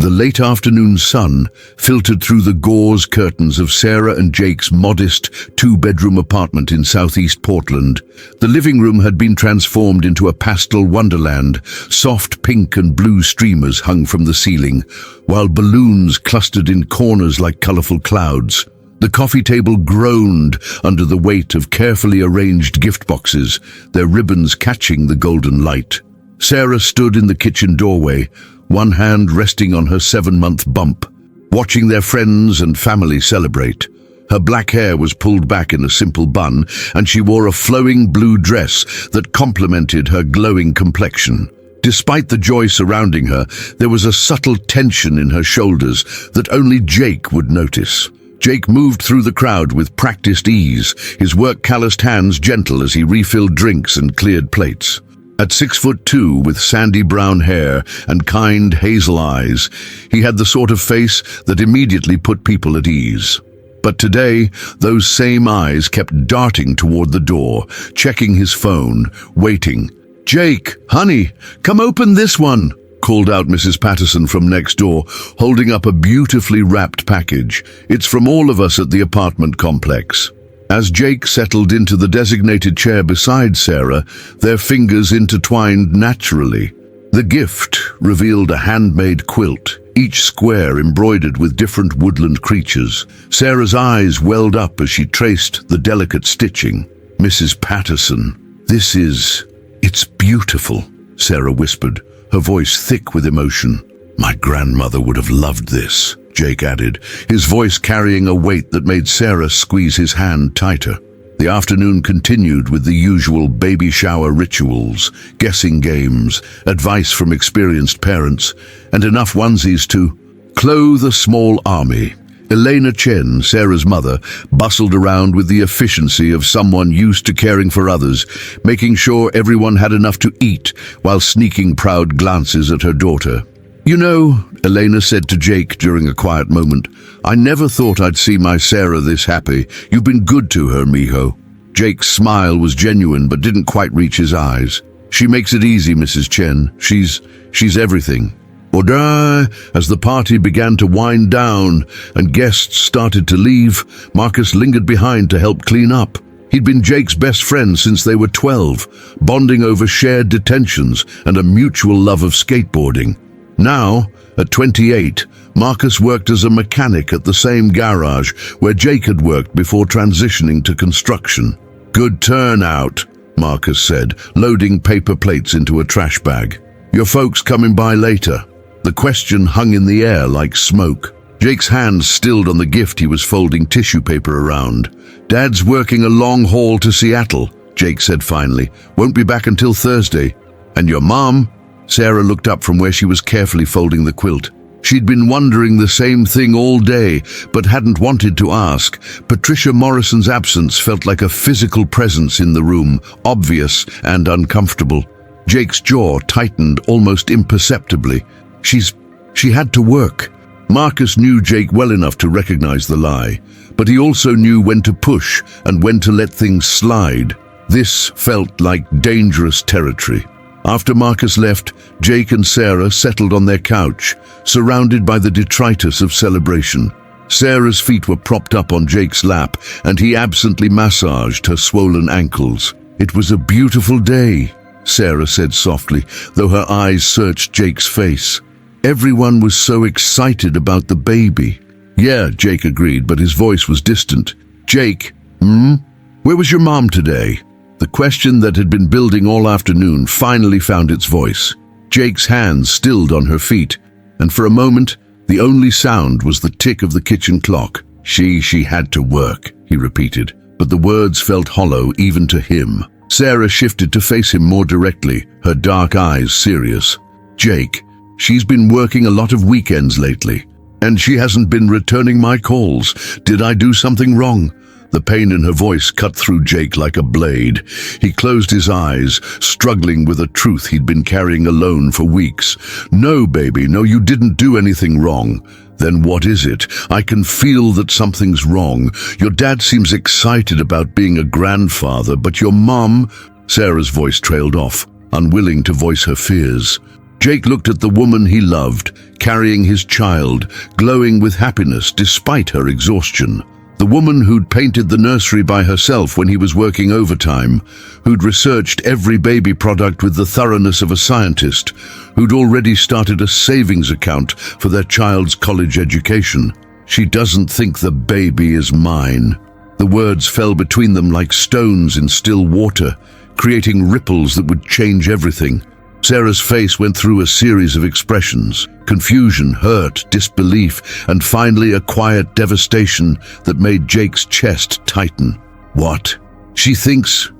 The late afternoon sun filtered through the gauze curtains of Sarah and Jake's modest two-bedroom apartment in southeast Portland. The living room had been transformed into a pastel wonderland. Soft pink and blue streamers hung from the ceiling, while balloons clustered in corners like colorful clouds. The coffee table groaned under the weight of carefully arranged gift boxes, their ribbons catching the golden light. Sarah stood in the kitchen doorway, one hand resting on her 7-month bump, watching their friends and family celebrate. Her black hair was pulled back in a simple bun, and she wore a flowing blue dress that complemented her glowing complexion. Despite the joy surrounding her, there was a subtle tension in her shoulders that only Jake would notice. Jake moved through the crowd with practiced ease, his work-calloused hands gentle as he refilled drinks and cleared plates. At 6'2", with sandy brown hair and kind hazel eyes, he had the sort of face that immediately put people at ease. But today, those same eyes kept darting toward the door, checking his phone, waiting. "Jake, honey, come open this one," called out Mrs. Patterson from next door, holding up a beautifully wrapped package. "It's from all of us at the apartment complex." As Jake settled into the designated chair beside Sarah, their fingers intertwined naturally. The gift revealed a handmade quilt, each square embroidered with different woodland creatures. Sarah's eyes welled up as she traced the delicate stitching. "Mrs. Patterson, it's beautiful," Sarah whispered, her voice thick with emotion. "My grandmother would have loved this," Jake added, his voice carrying a weight that made Sarah squeeze his hand tighter. The afternoon continued with the usual baby shower rituals, guessing games, advice from experienced parents, and enough onesies to clothe a small army. Elena Chen, Sarah's mother, bustled around with the efficiency of someone used to caring for others, making sure everyone had enough to eat while sneaking proud glances at her daughter. "You know," Elena said to Jake during a quiet moment, "I never thought I'd see my Sarah this happy. You've been good to her, mijo." Jake's smile was genuine but didn't quite reach his eyes. "She makes it easy, Mrs. Chen. She's everything." Order! As the party began to wind down and guests started to leave, Marcus lingered behind to help clean up. He'd been Jake's best friend since they were 12, bonding over shared detentions and a mutual love of skateboarding. Now, at 28, Marcus worked as a mechanic at the same garage where Jake had worked before transitioning to construction. "Good turnout," Marcus said, loading paper plates into a trash bag. "Your folks coming by later?" The question hung in the air like smoke. Jake's hands stilled on the gift he was folding tissue paper around. "Dad's working a long haul to Seattle," Jake said finally. "Won't be back until Thursday." "And your mom?" Sarah looked up from where she was carefully folding the quilt. She'd been wondering the same thing all day, but hadn't wanted to ask. Patricia Morrison's absence felt like a physical presence in the room, obvious and uncomfortable. Jake's jaw tightened almost imperceptibly. She had to work. Marcus knew Jake well enough to recognize the lie, but he also knew when to push and when to let things slide. This felt like dangerous territory. After Marcus left, Jake and Sarah settled on their couch, surrounded by the detritus of celebration. Sarah's feet were propped up on Jake's lap, and he absently massaged her swollen ankles. "It was a beautiful day," Sarah said softly, though her eyes searched Jake's face. "Everyone was so excited about the baby." "Yeah," Jake agreed, but his voice was distant. "Jake, where was your mom today?" The question that had been building all afternoon finally found its voice. Jake's hands stilled on her feet, and for a moment, the only sound was the tick of the kitchen clock. She had to work," he repeated, but the words felt hollow even to him. Sarah shifted to face him more directly, her dark eyes serious. "Jake, she's been working a lot of weekends lately, and she hasn't been returning my calls. Did I do something wrong?" The pain in her voice cut through Jake like a blade. He closed his eyes, struggling with a truth he'd been carrying alone for weeks. "No, baby, no, you didn't do anything wrong." "Then what is it? I can feel that something's wrong. Your dad seems excited about being a grandfather, but your mom..." Sarah's voice trailed off, unwilling to voice her fears. Jake looked at the woman he loved, carrying his child, glowing with happiness despite her exhaustion. The woman who'd painted the nursery by herself when he was working overtime, who'd researched every baby product with the thoroughness of a scientist, who'd already started a savings account for their child's college education. She doesn't think the baby is mine. The words fell between them like stones in still water, creating ripples that would change everything. Sarah's face went through a series of expressions: confusion, hurt, disbelief, and finally a quiet devastation that made Jake's chest tighten. What? She thinks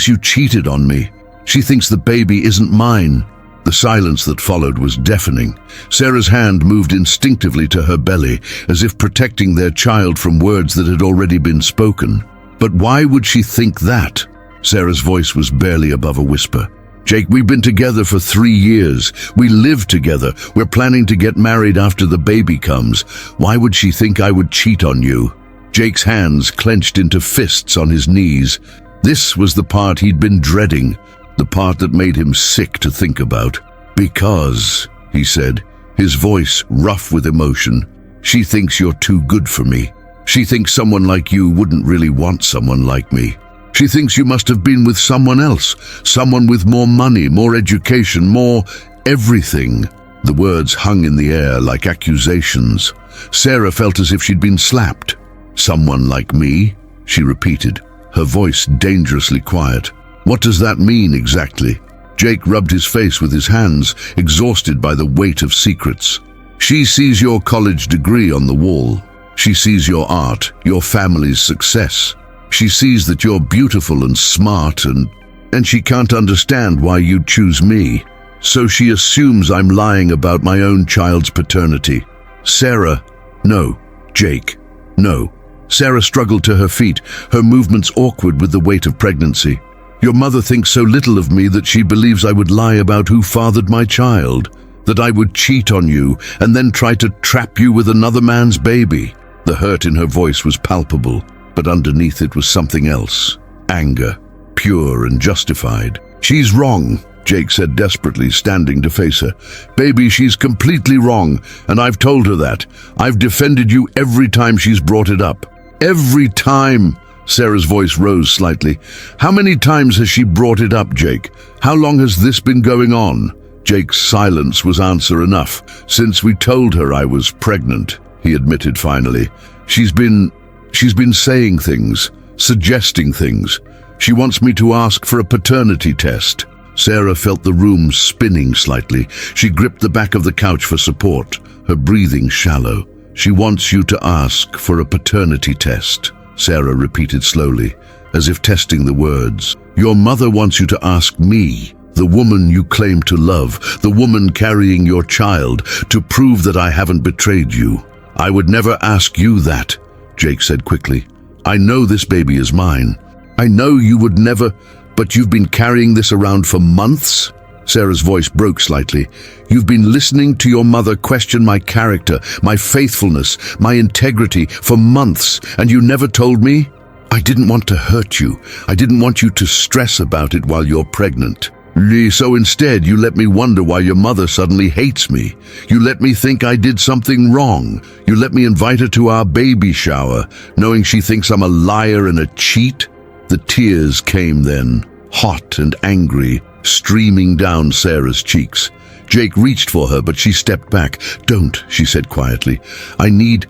you cheated on me. She thinks the baby isn't mine. The silence that followed was deafening. Sarah's hand moved instinctively to her belly, as if protecting their child from words that had already been spoken. But why would she think that? Sarah's voice was barely above a whisper. Jake, we've been together for 3 years. We live together. We're planning to get married after the baby comes. Why would she think I would cheat on you? Jake's hands clenched into fists on his knees. This was the part he'd been dreading, the part that made him sick to think about. Because, he said, his voice rough with emotion, she thinks you're too good for me. She thinks someone like you wouldn't really want someone like me. She thinks you must have been with someone else, someone with more money, more education, more everything. The words hung in the air like accusations. Sarah felt as if she'd been slapped. Someone like me, she repeated, her voice dangerously quiet. What does that mean exactly? Jake rubbed his face with his hands, exhausted by the weight of secrets. She sees your college degree on the wall. She sees your art, your family's success. She sees that you're beautiful and smart, and she can't understand why you'd choose me. So she assumes I'm lying about my own child's paternity. Sarah, no. Jake, no. Sarah struggled to her feet, her movements awkward with the weight of pregnancy. Your mother thinks so little of me that she believes I would lie about who fathered my child, that I would cheat on you and then try to trap you with another man's baby. The hurt in her voice was palpable, but underneath it was something else. Anger, pure and justified. She's wrong, Jake said desperately, standing to face her. Baby, she's completely wrong, and I've told her that. I've defended you every time she's brought it up. Every time. Sarah's voice rose slightly. How many times has she brought it up, Jake? How long has this been going on? Jake's silence was answer enough. Since we told her I was pregnant, he admitted finally. She's been saying things, suggesting things. She wants me to ask for a paternity test. Sarah felt the room spinning slightly. She gripped the back of the couch for support, her breathing shallow. She wants you to ask for a paternity test, Sarah repeated slowly, as if testing the words. Your mother wants you to ask me, the woman you claim to love, the woman carrying your child, to prove that I haven't betrayed you. I would never ask you that, Jake said quickly. I know this baby is mine. I know you would never, but you've been carrying this around for months? Sarah's voice broke slightly. You've been listening to your mother question my character, my faithfulness, my integrity for months, and you never told me? I didn't want to hurt you. I didn't want you to stress about it while you're pregnant. So instead, you let me wonder why your mother suddenly hates me. You let me think I did something wrong. You let me invite her to our baby shower, knowing she thinks I'm a liar and a cheat. The tears came then, hot and angry, streaming down Sarah's cheeks. Jake reached for her, but she stepped back. Don't, she said quietly. I need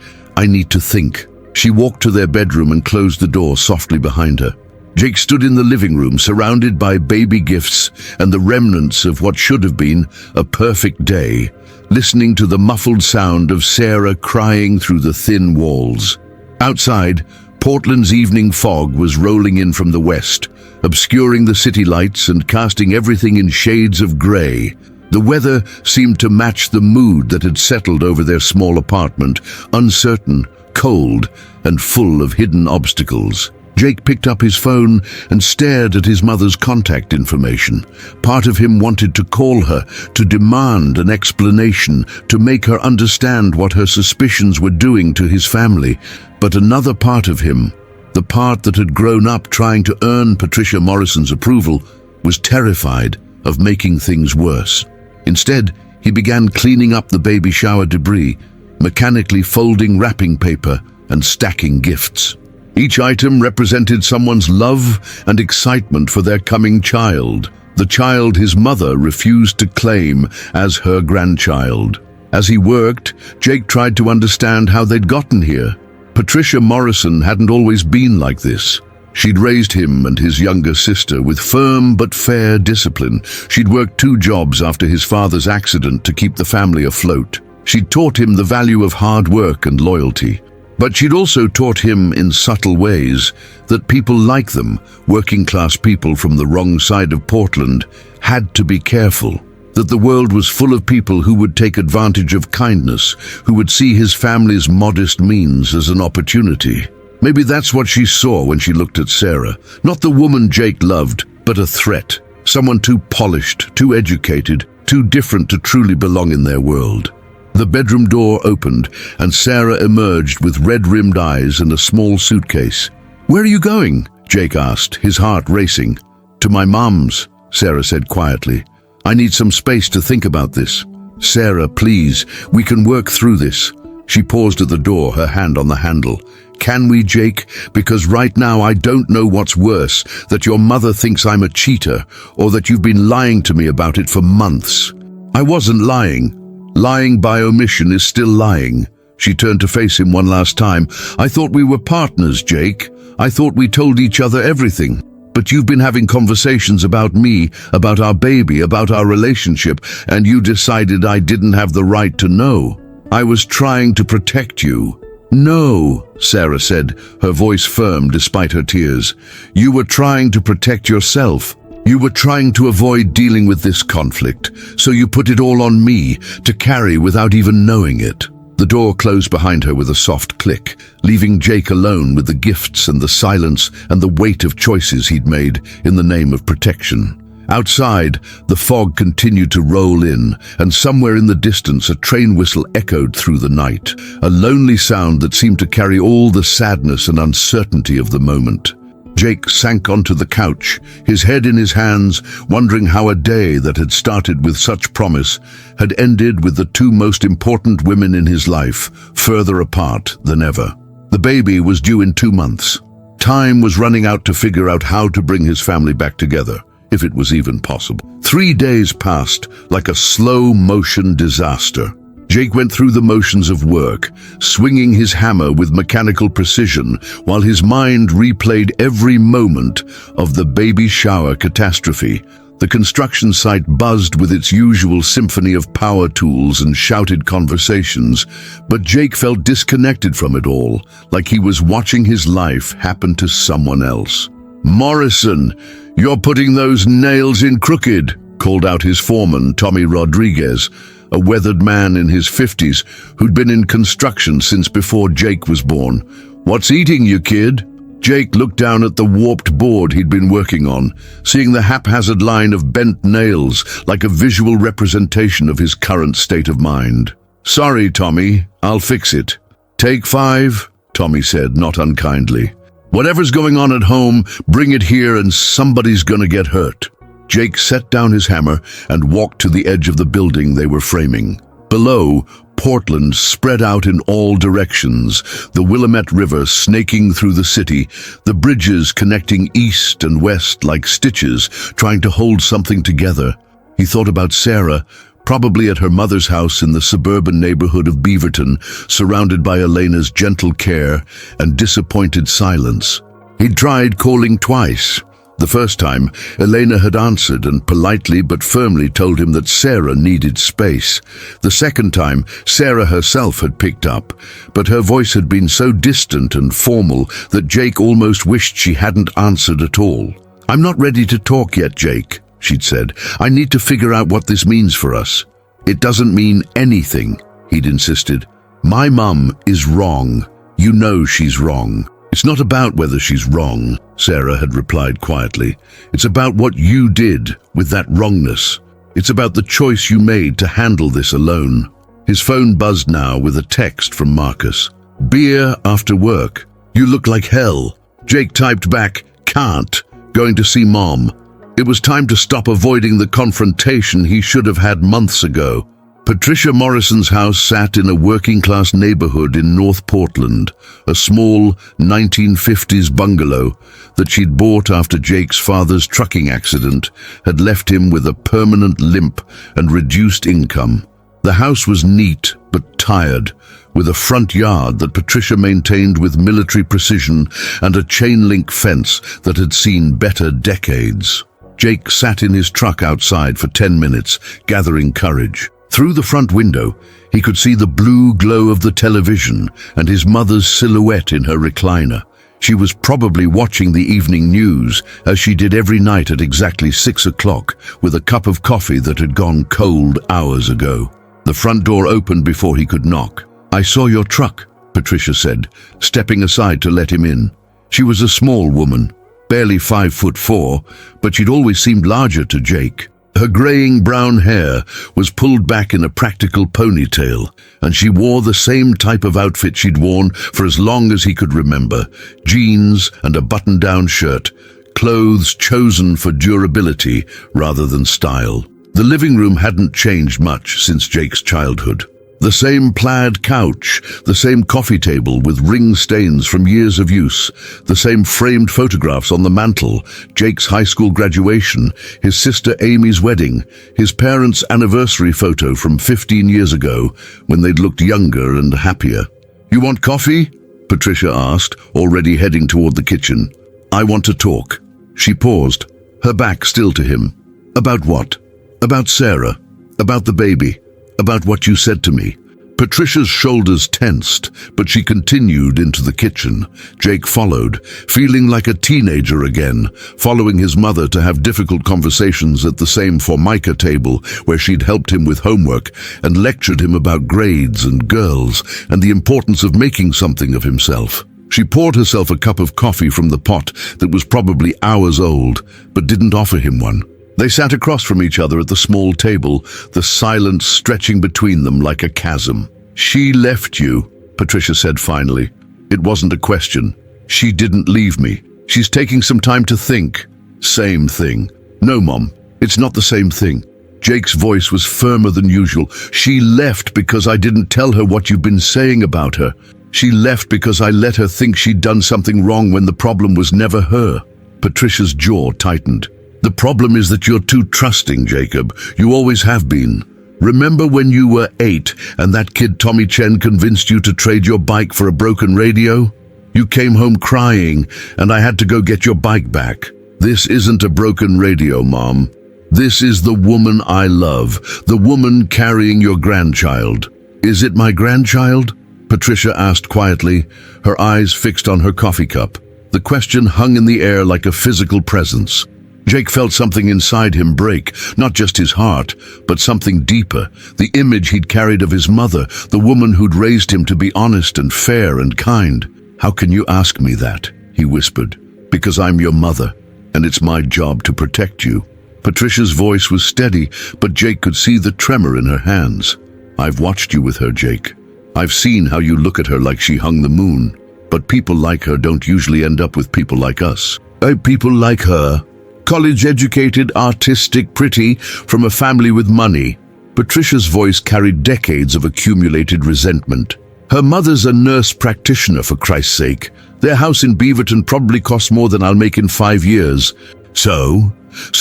to think. She walked to their bedroom and closed the door softly behind her. Jake stood in the living room, surrounded by baby gifts and the remnants of what should have been a perfect day, listening to the muffled sound of Sarah crying through the thin walls. Outside, Portland's evening fog was rolling in from the west, obscuring the city lights and casting everything in shades of grey. The weather seemed to match the mood that had settled over their small apartment, uncertain, cold, and full of hidden obstacles. Jake picked up his phone and stared at his mother's contact information. Part of him wanted to call her, to demand an explanation, to make her understand what her suspicions were doing to his family. But another part of him, the part that had grown up trying to earn Patricia Morrison's approval, was terrified of making things worse. Instead, he began cleaning up the baby shower debris, mechanically folding wrapping paper and stacking gifts. Each item represented someone's love and excitement for their coming child, the child his mother refused to claim as her grandchild. As he worked, Jake tried to understand how they'd gotten here. Patricia Morrison hadn't always been like this. She'd raised him and his younger sister with firm but fair discipline. She'd worked 2 jobs after his father's accident to keep the family afloat. She'd taught him the value of hard work and loyalty. But she'd also taught him in subtle ways that people like them, working-class people from the wrong side of Portland, had to be careful. That the world was full of people who would take advantage of kindness, who would see his family's modest means as an opportunity. Maybe that's what she saw when she looked at Sarah. Not the woman Jake loved, but a threat. Someone too polished, too educated, too different to truly belong in their world. The bedroom door opened, and Sarah emerged with red-rimmed eyes and a small suitcase. "Where are you going?" Jake asked, his heart racing. "To my mom's," Sarah said quietly. "I need some space to think about this." "Sarah, please, we can work through this." She paused at the door, her hand on the handle. "Can we, Jake? Because right now I don't know what's worse, that your mother thinks I'm a cheater, or that you've been lying to me about it for months." "I wasn't lying. Lying by omission is still lying." She turned to face him one last time. "I thought we were partners, Jake. I thought we told each other everything. But you've been having conversations about me, about our baby, about our relationship, and you decided I didn't have the right to know. I was trying to protect you." "No," Sarah said, her voice firm despite her tears. "You were trying to protect yourself. You were trying to avoid dealing with this conflict, so you put it all on me to carry without even knowing it." The door closed behind her with a soft click, leaving Jake alone with the gifts and the silence and the weight of choices he'd made in the name of protection. Outside, the fog continued to roll in, and somewhere in the distance a train whistle echoed through the night, a lonely sound that seemed to carry all the sadness and uncertainty of the moment. Jake sank onto the couch, his head in his hands, wondering how a day that had started with such promise had ended with the 2 most important women in his life further apart than ever. The baby was due in 2 months. Time was running out to figure out how to bring his family back together, if it was even possible. 3 days passed like a slow-motion disaster. Jake went through the motions of work, swinging his hammer with mechanical precision while his mind replayed every moment of the baby shower catastrophe. The construction site buzzed with its usual symphony of power tools and shouted conversations, but Jake felt disconnected from it all, like he was watching his life happen to someone else. "Morrison, you're putting those nails in crooked," called out his foreman, Tommy Rodriguez, a weathered man in his 50s who'd been in construction since before Jake was born. "What's eating you, kid?" Jake looked down at the warped board he'd been working on, seeing the haphazard line of bent nails like a visual representation of his current state of mind. "Sorry, Tommy, I'll fix it." "Take 5, Tommy said, not unkindly. "Whatever's going on at home, bring it here and somebody's gonna get hurt." Jake set down his hammer and walked to the edge of the building they were framing. Below, Portland spread out in all directions, the Willamette River snaking through the city, the bridges connecting east and west like stitches, trying to hold something together. He thought about Sarah, probably at her mother's house in the suburban neighborhood of Beaverton, surrounded by Elena's gentle care and disappointed silence. He'd tried calling twice. The first time, Elena had answered and politely but firmly told him that Sarah needed space. The second time, Sarah herself had picked up, but her voice had been so distant and formal that Jake almost wished she hadn't answered at all. "I'm not ready to talk yet, Jake," she'd said. "I need to figure out what this means for us." "It doesn't mean anything," he'd insisted. "My mum is wrong. You know she's wrong." "It's not about whether she's wrong," Sarah had replied quietly. "It's about what you did with that wrongness. It's about the choice you made to handle this alone." His phone buzzed now with a text from Marcus. "Beer after work. You look like hell." Jake typed back, "Can't. Going to see Mom." It was time to stop avoiding the confrontation he should have had months ago. Patricia Morrison's house sat in a working-class neighborhood in North Portland, a small 1950s bungalow that she'd bought after Jake's father's trucking accident had left him with a permanent limp and reduced income. The house was neat but tired, with a front yard that Patricia maintained with military precision and a chain-link fence that had seen better decades. Jake sat in his truck outside for 10 minutes, gathering courage. Through the front window, he could see the blue glow of the television and his mother's silhouette in her recliner. She was probably watching the evening news, as she did every night at exactly 6 o'clock, with a cup of coffee that had gone cold hours ago. The front door opened before he could knock. "I saw your truck," Patricia said, stepping aside to let him in. She was a small woman, barely 5'4", but she'd always seemed larger to Jake. Her graying brown hair was pulled back in a practical ponytail, and she wore the same type of outfit she'd worn for as long as he could remember: jeans and a button-down shirt, clothes chosen for durability rather than style. The living room hadn't changed much since Jake's childhood. The same plaid couch, the same coffee table with ring stains from years of use, the same framed photographs on the mantel: Jake's high school graduation, his sister Amy's wedding, his parents' anniversary photo from 15 years ago when they'd looked younger and happier. "You want coffee?" Patricia asked, already heading toward the kitchen. "I want to talk." She paused, her back still to him. "About what?" "About Sarah. About the baby. About what you said to me." Patricia's shoulders tensed, but she continued into the kitchen. Jake followed, feeling like a teenager again, following his mother to have difficult conversations at the same Formica table where she'd helped him with homework and lectured him about grades and girls and the importance of making something of himself. She poured herself a cup of coffee from the pot that was probably hours old, but didn't offer him one. They sat across from each other at the small table, the silence stretching between them like a chasm. "She left you," Patricia said finally. It wasn't a question. "She didn't leave me. She's taking some time to think." "Same thing." "No, Mom, it's not the same thing." Jake's voice was firmer than usual. "She left because I didn't tell her what you've been saying about her. She left because I let her think she'd done something wrong when the problem was never her." Patricia's jaw tightened. "The problem is that you're too trusting, Jacob. You always have been. Remember when you were 8 and that kid Tommy Chen convinced you to trade your bike for a broken radio? You came home crying and I had to go get your bike back. This isn't a broken radio, Mom. This is the woman I love, the woman carrying your grandchild." "Is it my grandchild?" Patricia asked quietly, her eyes fixed on her coffee cup. The question hung in the air like a physical presence. Jake felt something inside him break, not just his heart, but something deeper, the image he'd carried of his mother, the woman who'd raised him to be honest and fair and kind. "How can you ask me that?" he whispered. "Because I'm your mother, and it's my job to protect you." Patricia's voice was steady, but Jake could see the tremor in her hands. "I've watched you with her, Jake. I've seen how you look at her like she hung the moon. But people like her don't usually end up with people like us." People like her? College-educated, artistic, pretty, from a family with money." Patricia's voice carried decades of accumulated resentment. "Her mother's a nurse practitioner, for Christ's sake. Their house in Beaverton probably costs more than I'll make in 5 years. So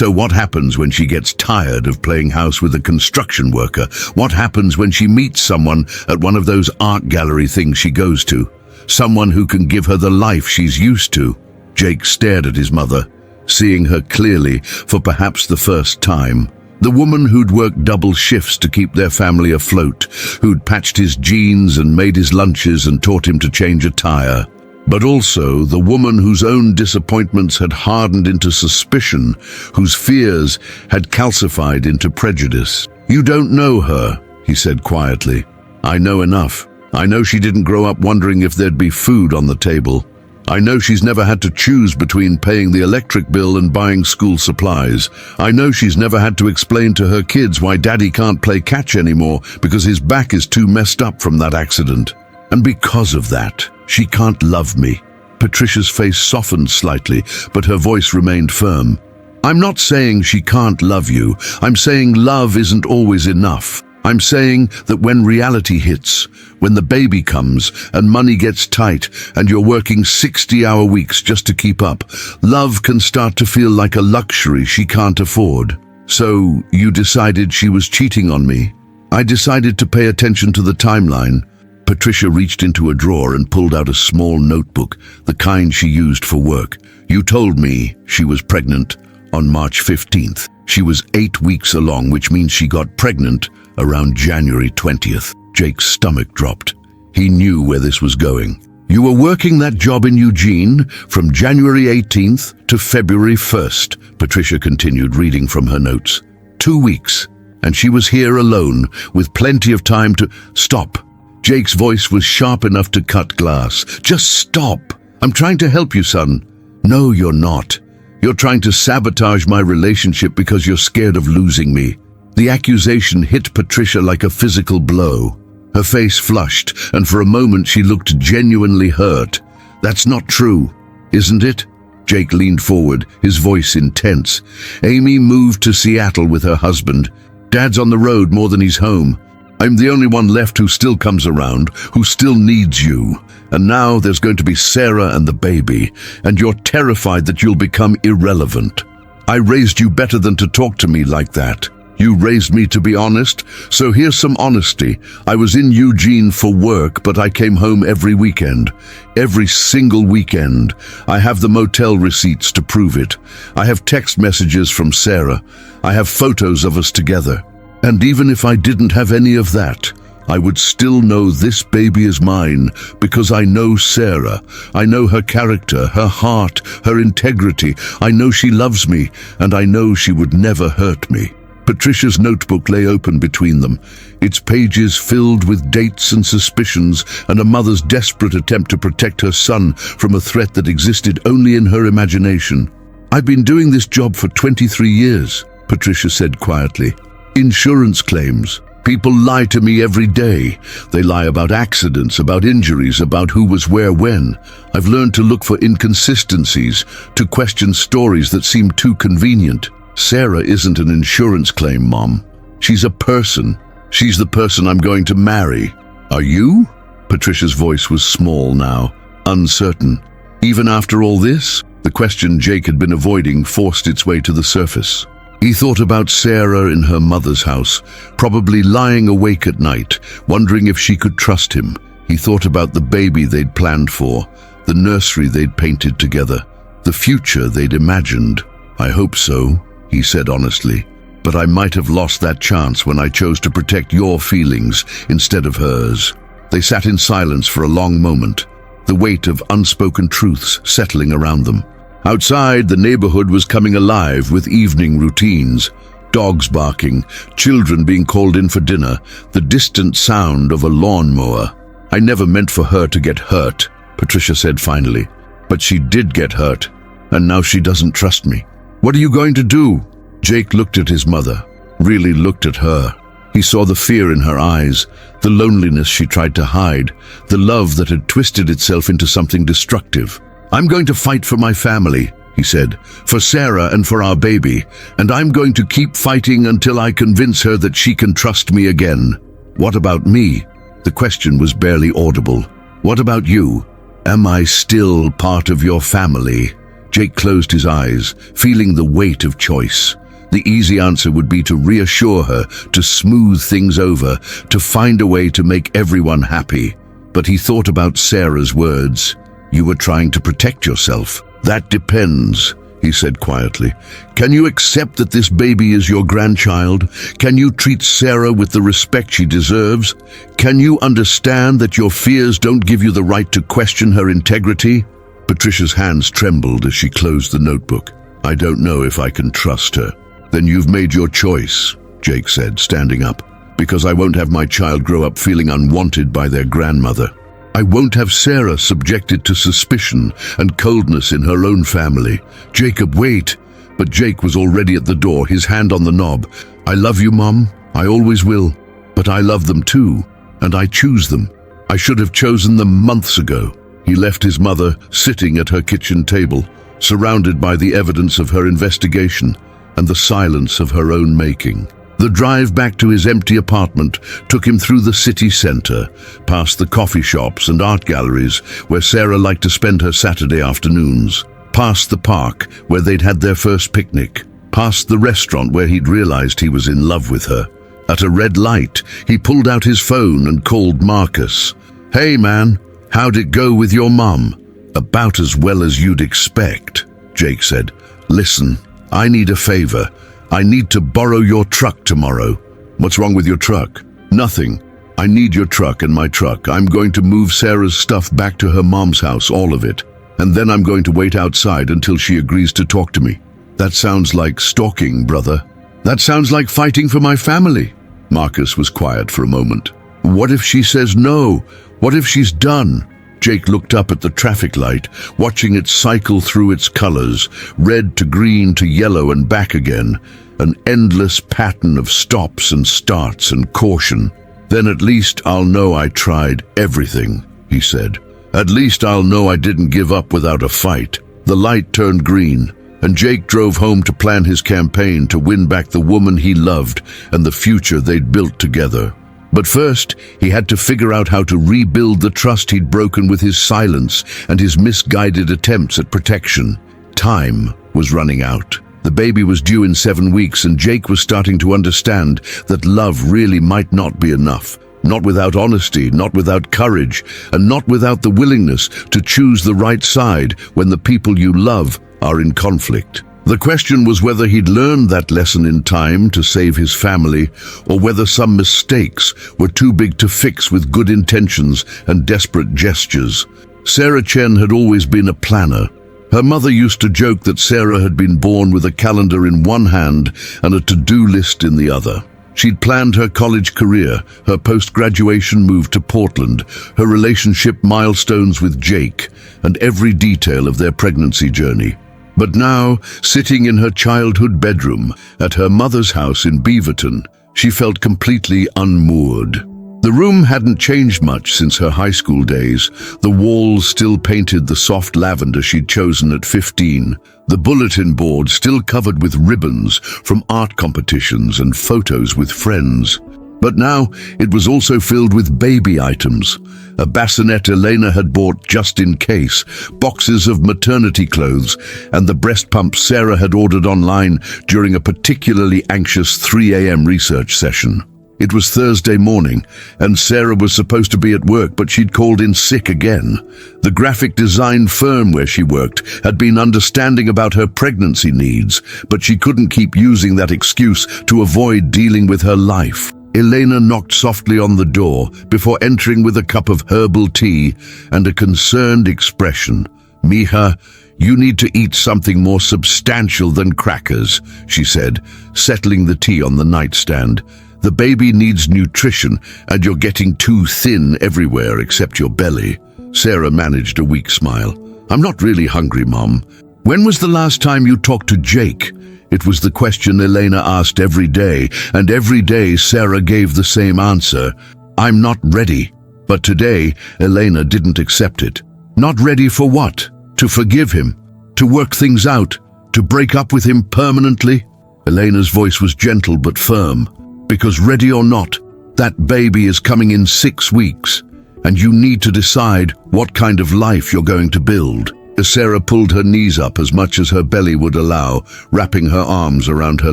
what happens when she gets tired of playing house with a construction worker? What happens when she meets someone at one of those art gallery things she goes to? Someone who can give her the life she's used to?" Jake stared at his mother, seeing her clearly for perhaps the first time. The woman who'd worked double shifts to keep their family afloat, who'd patched his jeans and made his lunches and taught him to change a tire. But also the woman whose own disappointments had hardened into suspicion, whose fears had calcified into prejudice. "You don't know her," he said quietly. "I know enough. I know she didn't grow up wondering if there'd be food on the table. I know she's never had to choose between paying the electric bill and buying school supplies. I know she's never had to explain to her kids why Daddy can't play catch anymore because his back is too messed up from that accident. And because of that, she can't love me." Patricia's face softened slightly, but her voice remained firm. I'm not saying she can't love you. I'm saying love isn't always enough. I'm saying that when reality hits, when the baby comes and money gets tight and you're working 60-hour weeks just to keep up, love can start to feel like a luxury she can't afford. So you decided she was cheating on me? I decided to pay attention to the timeline. Patricia reached into a drawer and pulled out a small notebook, the kind she used for work. You told me she was pregnant on March 15th. She was 8 weeks along, which means she got pregnant around January 20th. Jake's stomach dropped. He knew where this was going. You were working that job in Eugene from January 18th to February 1st, Patricia continued, reading from her notes. 2 weeks, and she was here alone, with plenty of time to— Stop. Jake's voice was sharp enough to cut glass. Just stop. I'm trying to help you, son. No, you're not. You're trying to sabotage my relationship because you're scared of losing me. The accusation hit Patricia like a physical blow. Her face flushed, and for a moment she looked genuinely hurt. That's not true, isn't it? Jake leaned forward, his voice intense. Amy moved to Seattle with her husband. Dad's on the road more than he's home. I'm the only one left who still comes around, who still needs you. And now there's going to be Sarah and the baby, and you're terrified that you'll become irrelevant. I raised you better than to talk to me like that. You raised me to be honest, so here's some honesty. I was in Eugene for work, but I came home every weekend. Every single weekend. I have the motel receipts to prove it. I have text messages from Sarah. I have photos of us together. And even if I didn't have any of that, I would still know this baby is mine because I know Sarah. I know her character, her heart, her integrity. I know she loves me, and I know she would never hurt me. Patricia's notebook lay open between them, its pages filled with dates and suspicions and a mother's desperate attempt to protect her son from a threat that existed only in her imagination. I've been doing this job for 23 years, Patricia said quietly. Insurance claims. People lie to me every day. They lie about accidents, about injuries, about who was where when. I've learned to look for inconsistencies, to question stories that seem too convenient. Sarah isn't an insurance claim, Mom. She's a person. She's the person I'm going to marry. Are you? Patricia's voice was small now, uncertain. Even after all this, the question Jake had been avoiding forced its way to the surface. He thought about Sarah in her mother's house, probably lying awake at night, wondering if she could trust him. He thought about the baby they'd planned for, the nursery they'd painted together, the future they'd imagined. I hope so, he said honestly, but I might have lost that chance when I chose to protect your feelings instead of hers. They sat in silence for a long moment, the weight of unspoken truths settling around them. Outside, the neighborhood was coming alive with evening routines. Dogs barking, children being called in for dinner, the distant sound of a lawnmower. I never meant for her to get hurt, Patricia said finally. But she did get hurt, and now she doesn't trust me. What are you going to do? Jake looked at his mother, really looked at her. He saw the fear in her eyes, the loneliness she tried to hide, the love that had twisted itself into something destructive. I'm going to fight for my family, he said, for Sarah and for our baby, and I'm going to keep fighting until I convince her that she can trust me again. What about me? The question was barely audible. What about you? Am I still part of your family? Jake closed his eyes, feeling the weight of choice. The easy answer would be to reassure her, to smooth things over, to find a way to make everyone happy. But he thought about Sarah's words. You were trying to protect yourself. That depends, he said quietly. Can you accept that this baby is your grandchild? Can you treat Sarah with the respect she deserves? Can you understand that your fears don't give you the right to question her integrity? Patricia's hands trembled as she closed the notebook. I don't know if I can trust her. Then you've made your choice, Jake said, standing up, because I won't have my child grow up feeling unwanted by their grandmother. I won't have Sarah subjected to suspicion and coldness in her own family. Jacob, wait. But Jake was already at the door, his hand on the knob. I love you, Mom. I always will. But I love them too, and I choose them. I should have chosen them months ago. He left his mother sitting at her kitchen table, surrounded by the evidence of her investigation and the silence of her own making. The drive back to his empty apartment took him through the city center, past the coffee shops and art galleries where Sarah liked to spend her Saturday afternoons, past the park where they'd had their first picnic, past the restaurant where he'd realized he was in love with her. At a red light, he pulled out his phone and called Marcus. "Hey man, how'd it go with your mum?" "About as well as you'd expect," Jake said. "Listen, I need a favor. I need to borrow your truck tomorrow." "What's wrong with your truck?" "Nothing. I need your truck and my truck. I'm going to move Sarah's stuff back to her mom's house, all of it. And then I'm going to wait outside until she agrees to talk to me." "That sounds like stalking, brother." "That sounds like fighting for my family." Marcus was quiet for a moment. "What if she says no? What if she's done?" Jake looked up at the traffic light, watching it cycle through its colors, red to green to yellow and back again, an endless pattern of stops and starts and caution. "Then at least I'll know I tried everything," he said. "At least I'll know I didn't give up without a fight." The light turned green, and Jake drove home to plan his campaign to win back the woman he loved and the future they'd built together. But first, he had to figure out how to rebuild the trust he'd broken with his silence and his misguided attempts at protection. Time was running out. The baby was due in 7 weeks, and Jake was starting to understand that love really might not be enough. Not without honesty, not without courage, and not without the willingness to choose the right side when the people you love are in conflict. The question was whether he'd learned that lesson in time to save his family, or whether some mistakes were too big to fix with good intentions and desperate gestures. Sarah Chen had always been a planner. Her mother used to joke that Sarah had been born with a calendar in one hand and a to-do list in the other. She'd planned her college career, her post-graduation move to Portland, her relationship milestones with Jake, and every detail of their pregnancy journey. But now, sitting in her childhood bedroom at her mother's house in Beaverton, she felt completely unmoored. The room hadn't changed much since her high school days. The walls still painted the soft lavender she'd chosen at 15. The bulletin board still covered with ribbons from art competitions and photos with friends. But now it was also filled with baby items. A bassinet Elena had bought just in case, boxes of maternity clothes, and the breast pump Sarah had ordered online during a particularly anxious 3 a.m. research session. It was Thursday morning, and Sarah was supposed to be at work, but she'd called in sick again. The graphic design firm where she worked had been understanding about her pregnancy needs, but she couldn't keep using that excuse to avoid dealing with her life. Elena knocked softly on the door before entering with a cup of herbal tea and a concerned expression. "Mija, you need to eat something more substantial than crackers," she said, settling the tea on the nightstand. "The baby needs nutrition, and you're getting too thin everywhere except your belly." Sarah managed a weak smile. "I'm not really hungry, Mom. When was the last time you talked to Jake?" It was the question Elena asked every day, and every day Sarah gave the same answer. "I'm not ready." But today, Elena didn't accept it. Not ready for what? To forgive him? To work things out? To break up with him permanently? Elena's voice was gentle but firm. "Because ready or not, that baby is coming in 6 weeks, and you need to decide what kind of life you're going to build." Sarah pulled her knees up as much as her belly would allow, wrapping her arms around her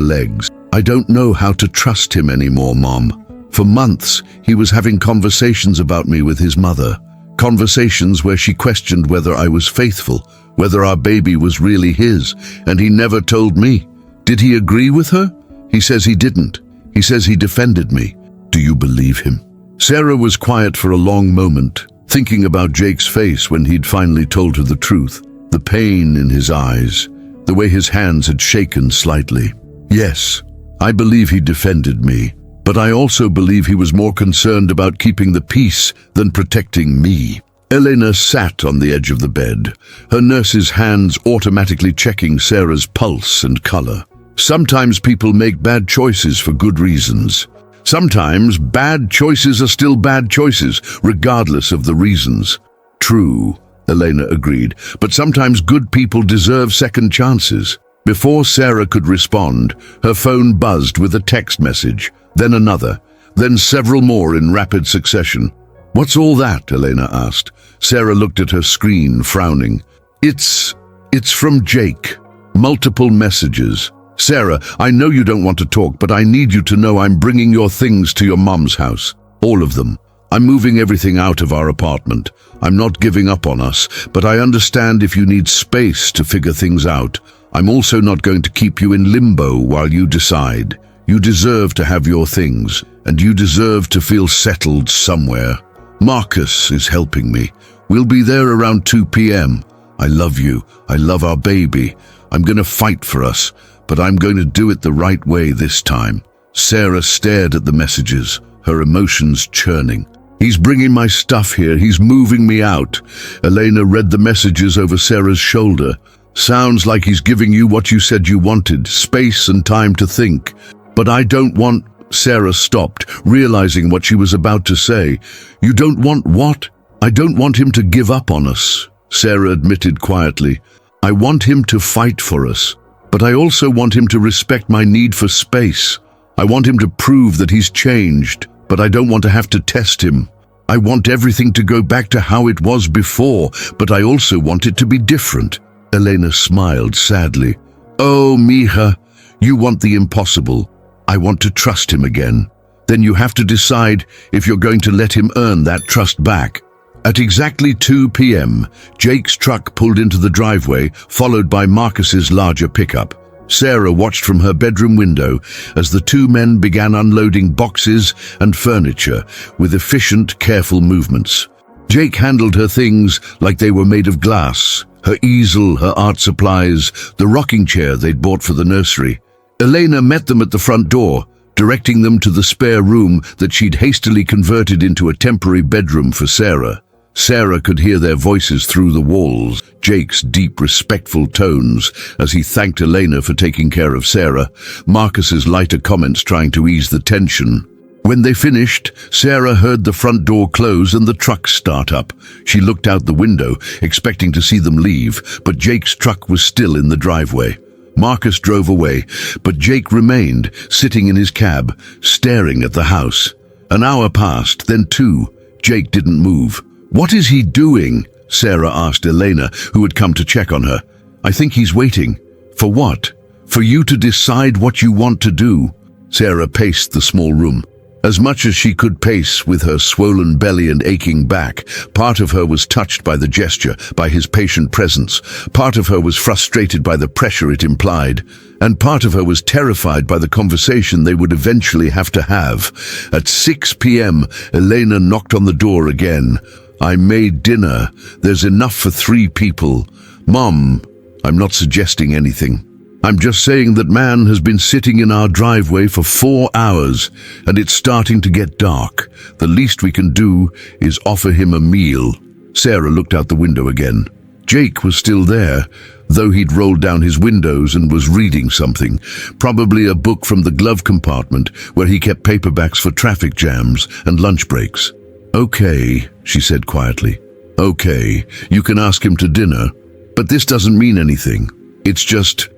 legs. "I don't know how to trust him anymore, Mom. For months, he was having conversations about me with his mother. Conversations where she questioned whether I was faithful, whether our baby was really his, and he never told me. Did he agree with her? He says he didn't. He says he defended me. Do you believe him?" Sarah was quiet for a long moment, thinking about Jake's face when he'd finally told her the truth, the pain in his eyes, the way his hands had shaken slightly. "Yes, I believe he defended me, but I also believe he was more concerned about keeping the peace than protecting me." Elena sat on the edge of the bed, her nurse's hands automatically checking Sarah's pulse and color. Sometimes people make bad choices for good reasons. Sometimes bad choices are still bad choices, regardless of the reasons. True, Elena agreed, but sometimes good people deserve second chances. Before Sarah could respond, her phone buzzed with a text message, then another, then several more in rapid succession. "What's all that?" Elena asked. Sarah looked at her screen, frowning. It's from Jake. Multiple messages. "Sarah, I know you don't want to talk, but I need you to know I'm bringing your things to your mom's house. All of them. I'm moving everything out of our apartment. I'm not giving up on us, but I understand if you need space to figure things out. I'm also not going to keep you in limbo while you decide. You deserve to have your things, and you deserve to feel settled somewhere. Marcus is helping me. We'll be there around 2 p.m. I love you. I love our baby. I'm going to fight for us, but I'm going to do it the right way this time." Sarah stared at the messages, her emotions churning. "He's bringing my stuff here. He's moving me out." Elena read the messages over Sarah's shoulder. "Sounds like he's giving you what you said you wanted, space and time to think. But I don't want—" Sarah stopped, realizing what she was about to say. "You don't want what?" "I don't want him to give up on us," Sarah admitted quietly. "I want him to fight for us, but I also want him to respect my need for space. I want him to prove that he's changed, but I don't want to have to test him. I want everything to go back to how it was before, but I also want it to be different." Elena smiled sadly. "Oh, Mija, you want the impossible. I want to trust him again. Then you have to decide if you're going to let him earn that trust back." At exactly 2 p.m., Jake's truck pulled into the driveway, followed by Marcus's larger pickup. Sarah watched from her bedroom window as the two men began unloading boxes and furniture with efficient, careful movements. Jake handled her things like they were made of glass, her easel, her art supplies, the rocking chair they'd bought for the nursery. Elena met them at the front door, directing them to the spare room that she'd hastily converted into a temporary bedroom for Sarah. Sarah could hear their voices through the walls, Jake's deep, respectful tones as he thanked Elena for taking care of Sarah, Marcus's lighter comments trying to ease the tension. When they finished, Sarah heard the front door close and the truck start up. She looked out the window, expecting to see them leave, but Jake's truck was still in the driveway. Marcus drove away, but Jake remained, sitting in his cab, staring at the house. An hour passed, then 2. Jake didn't move. "What is he doing?" Sarah asked Elena, who had come to check on her. "I think he's waiting." "For what?" "For you to decide what you want to do." Sarah paced the small room. As much as she could pace with her swollen belly and aching back, part of her was touched by the gesture, by his patient presence. Part of her was frustrated by the pressure it implied, and part of her was terrified by the conversation they would eventually have to have. At 6 p.m., Elena knocked on the door again. "I made dinner. There's enough for 3 people. Mom, I'm not suggesting anything. I'm just saying that man has been sitting in our driveway for 4 hours, and it's starting to get dark. The least we can do is offer him a meal." Sarah looked out the window again. Jake was still there, though he'd rolled down his windows and was reading something, probably a book from the glove compartment where he kept paperbacks for traffic jams and lunch breaks. "Okay," she said quietly. "Okay, you can ask him to dinner, but this doesn't mean anything. It's just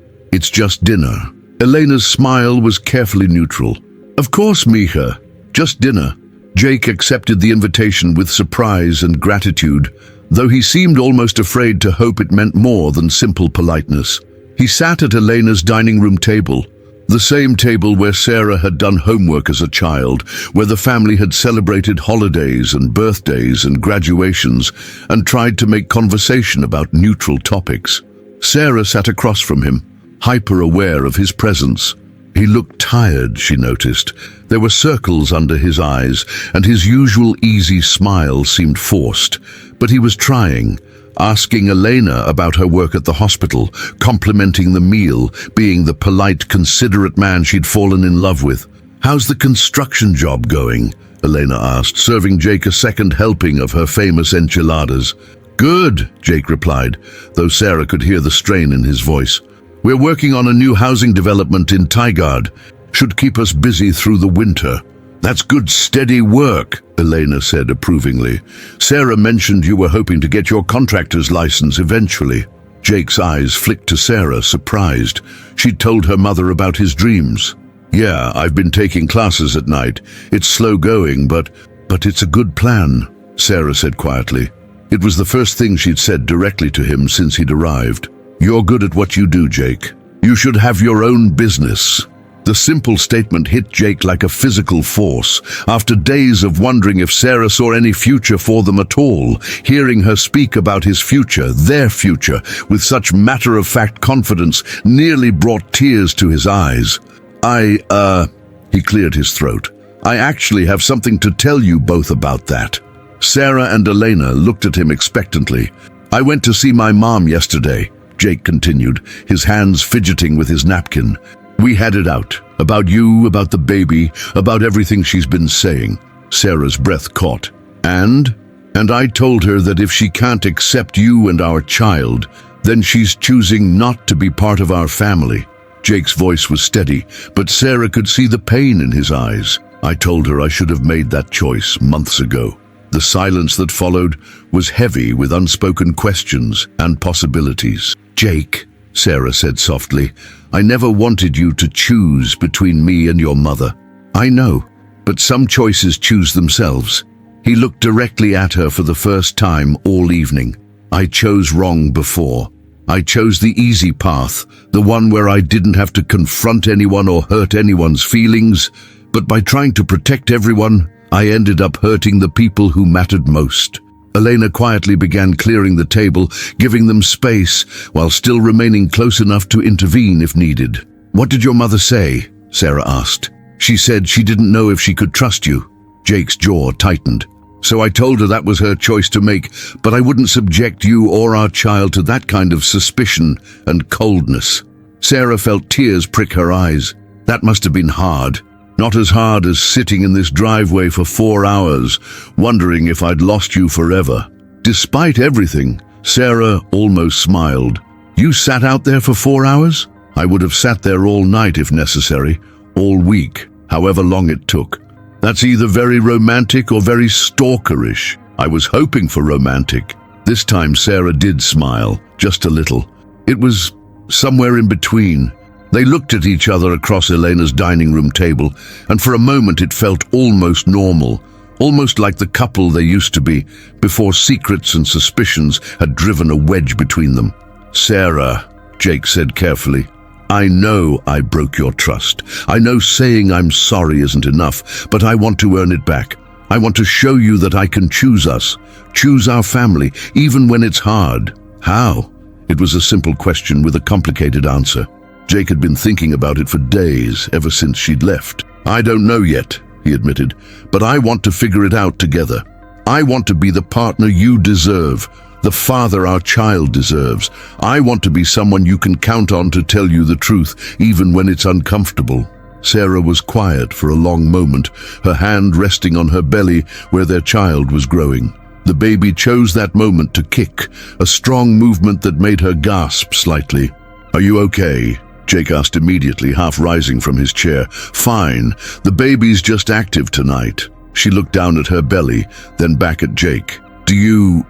dinner." Elena's smile was carefully neutral. "Of course, Mija, just dinner." Jake accepted the invitation with surprise and gratitude, though he seemed almost afraid to hope it meant more than simple politeness. He sat at Elena's dining room table, the same table where Sarah had done homework as a child, where the family had celebrated holidays and birthdays and graduations and tried to make conversation about neutral topics. Sarah sat across from him, hyper-aware of his presence. He looked tired, she noticed. There were circles under his eyes, and his usual easy smile seemed forced. But he was trying, asking Elena about her work at the hospital, complimenting the meal, being the polite, considerate man she'd fallen in love with. "How's the construction job going?" Elena asked, serving Jake a second helping of her famous enchiladas. "Good," Jake replied, though Sarah could hear the strain in his voice. "We're working on a new housing development in Tigard. Should keep us busy through the winter." That's good, steady work, Elena said approvingly. Sarah mentioned you were hoping to get your contractor's license eventually. Jake's eyes flicked to Sarah, surprised. She'd told her mother about his dreams. Yeah, I've been taking classes at night. It's slow going, but it's a good plan, Sarah said quietly. It was the first thing she'd said directly to him since he'd arrived. You're good at what you do, Jake. You should have your own business. The simple statement hit Jake like a physical force. After days of wondering if Sarah saw any future for them at all, hearing her speak about his future, their future, with such matter-of-fact confidence nearly brought tears to his eyes. He cleared his throat. I actually have something to tell you both about that. Sarah and Elena looked at him expectantly. I went to see my mom yesterday, Jake continued, his hands fidgeting with his napkin. We had it out. About you, about the baby, about everything she's been saying. Sarah's breath caught. And I told her that if she can't accept you and our child, then she's choosing not to be part of our family. Jake's voice was steady, but Sarah could see the pain in his eyes. I told her I should have made that choice months ago. The silence that followed was heavy with unspoken questions and possibilities. Jake, Sarah said softly, I never wanted you to choose between me and your mother. I know, but some choices choose themselves. He looked directly at her for the first time all evening. I chose wrong before. I chose the easy path, the one where I didn't have to confront anyone or hurt anyone's feelings, but by trying to protect everyone, I ended up hurting the people who mattered most. Elena quietly began clearing the table, giving them space, while still remaining close enough to intervene if needed. What did your mother say? Sarah asked. She said she didn't know if she could trust you. Jake's jaw tightened. So I told her that was her choice to make, but I wouldn't subject you or our child to that kind of suspicion and coldness. Sarah felt tears prick her eyes. That must have been hard. Not as hard as sitting in this driveway for 4 hours, wondering if I'd lost you forever. Despite everything, Sarah almost smiled. You sat out there for 4 hours? I would have sat there all night if necessary, all week, however long it took. That's either very romantic or very stalkerish. I was hoping for romantic. This time Sarah did smile, just a little. It was somewhere in between. They looked at each other across Elena's dining room table, and for a moment it felt almost normal, almost like the couple they used to be, before secrets and suspicions had driven a wedge between them. Sarah, Jake said carefully, I know I broke your trust. I know saying I'm sorry isn't enough, but I want to earn it back. I want to show you that I can choose us, choose our family, even when it's hard. How? It was a simple question with a complicated answer. Jake had been thinking about it for days, ever since she'd left. I don't know yet, he admitted, but I want to figure it out together. I want to be the partner you deserve, the father our child deserves. I want to be someone you can count on to tell you the truth, even when it's uncomfortable. Sarah was quiet for a long moment, her hand resting on her belly where their child was growing. The baby chose that moment to kick, a strong movement that made her gasp slightly. Are you okay? Jake asked immediately, half rising from his chair. Fine, the baby's just active tonight. She looked down at her belly, then back at Jake. Do you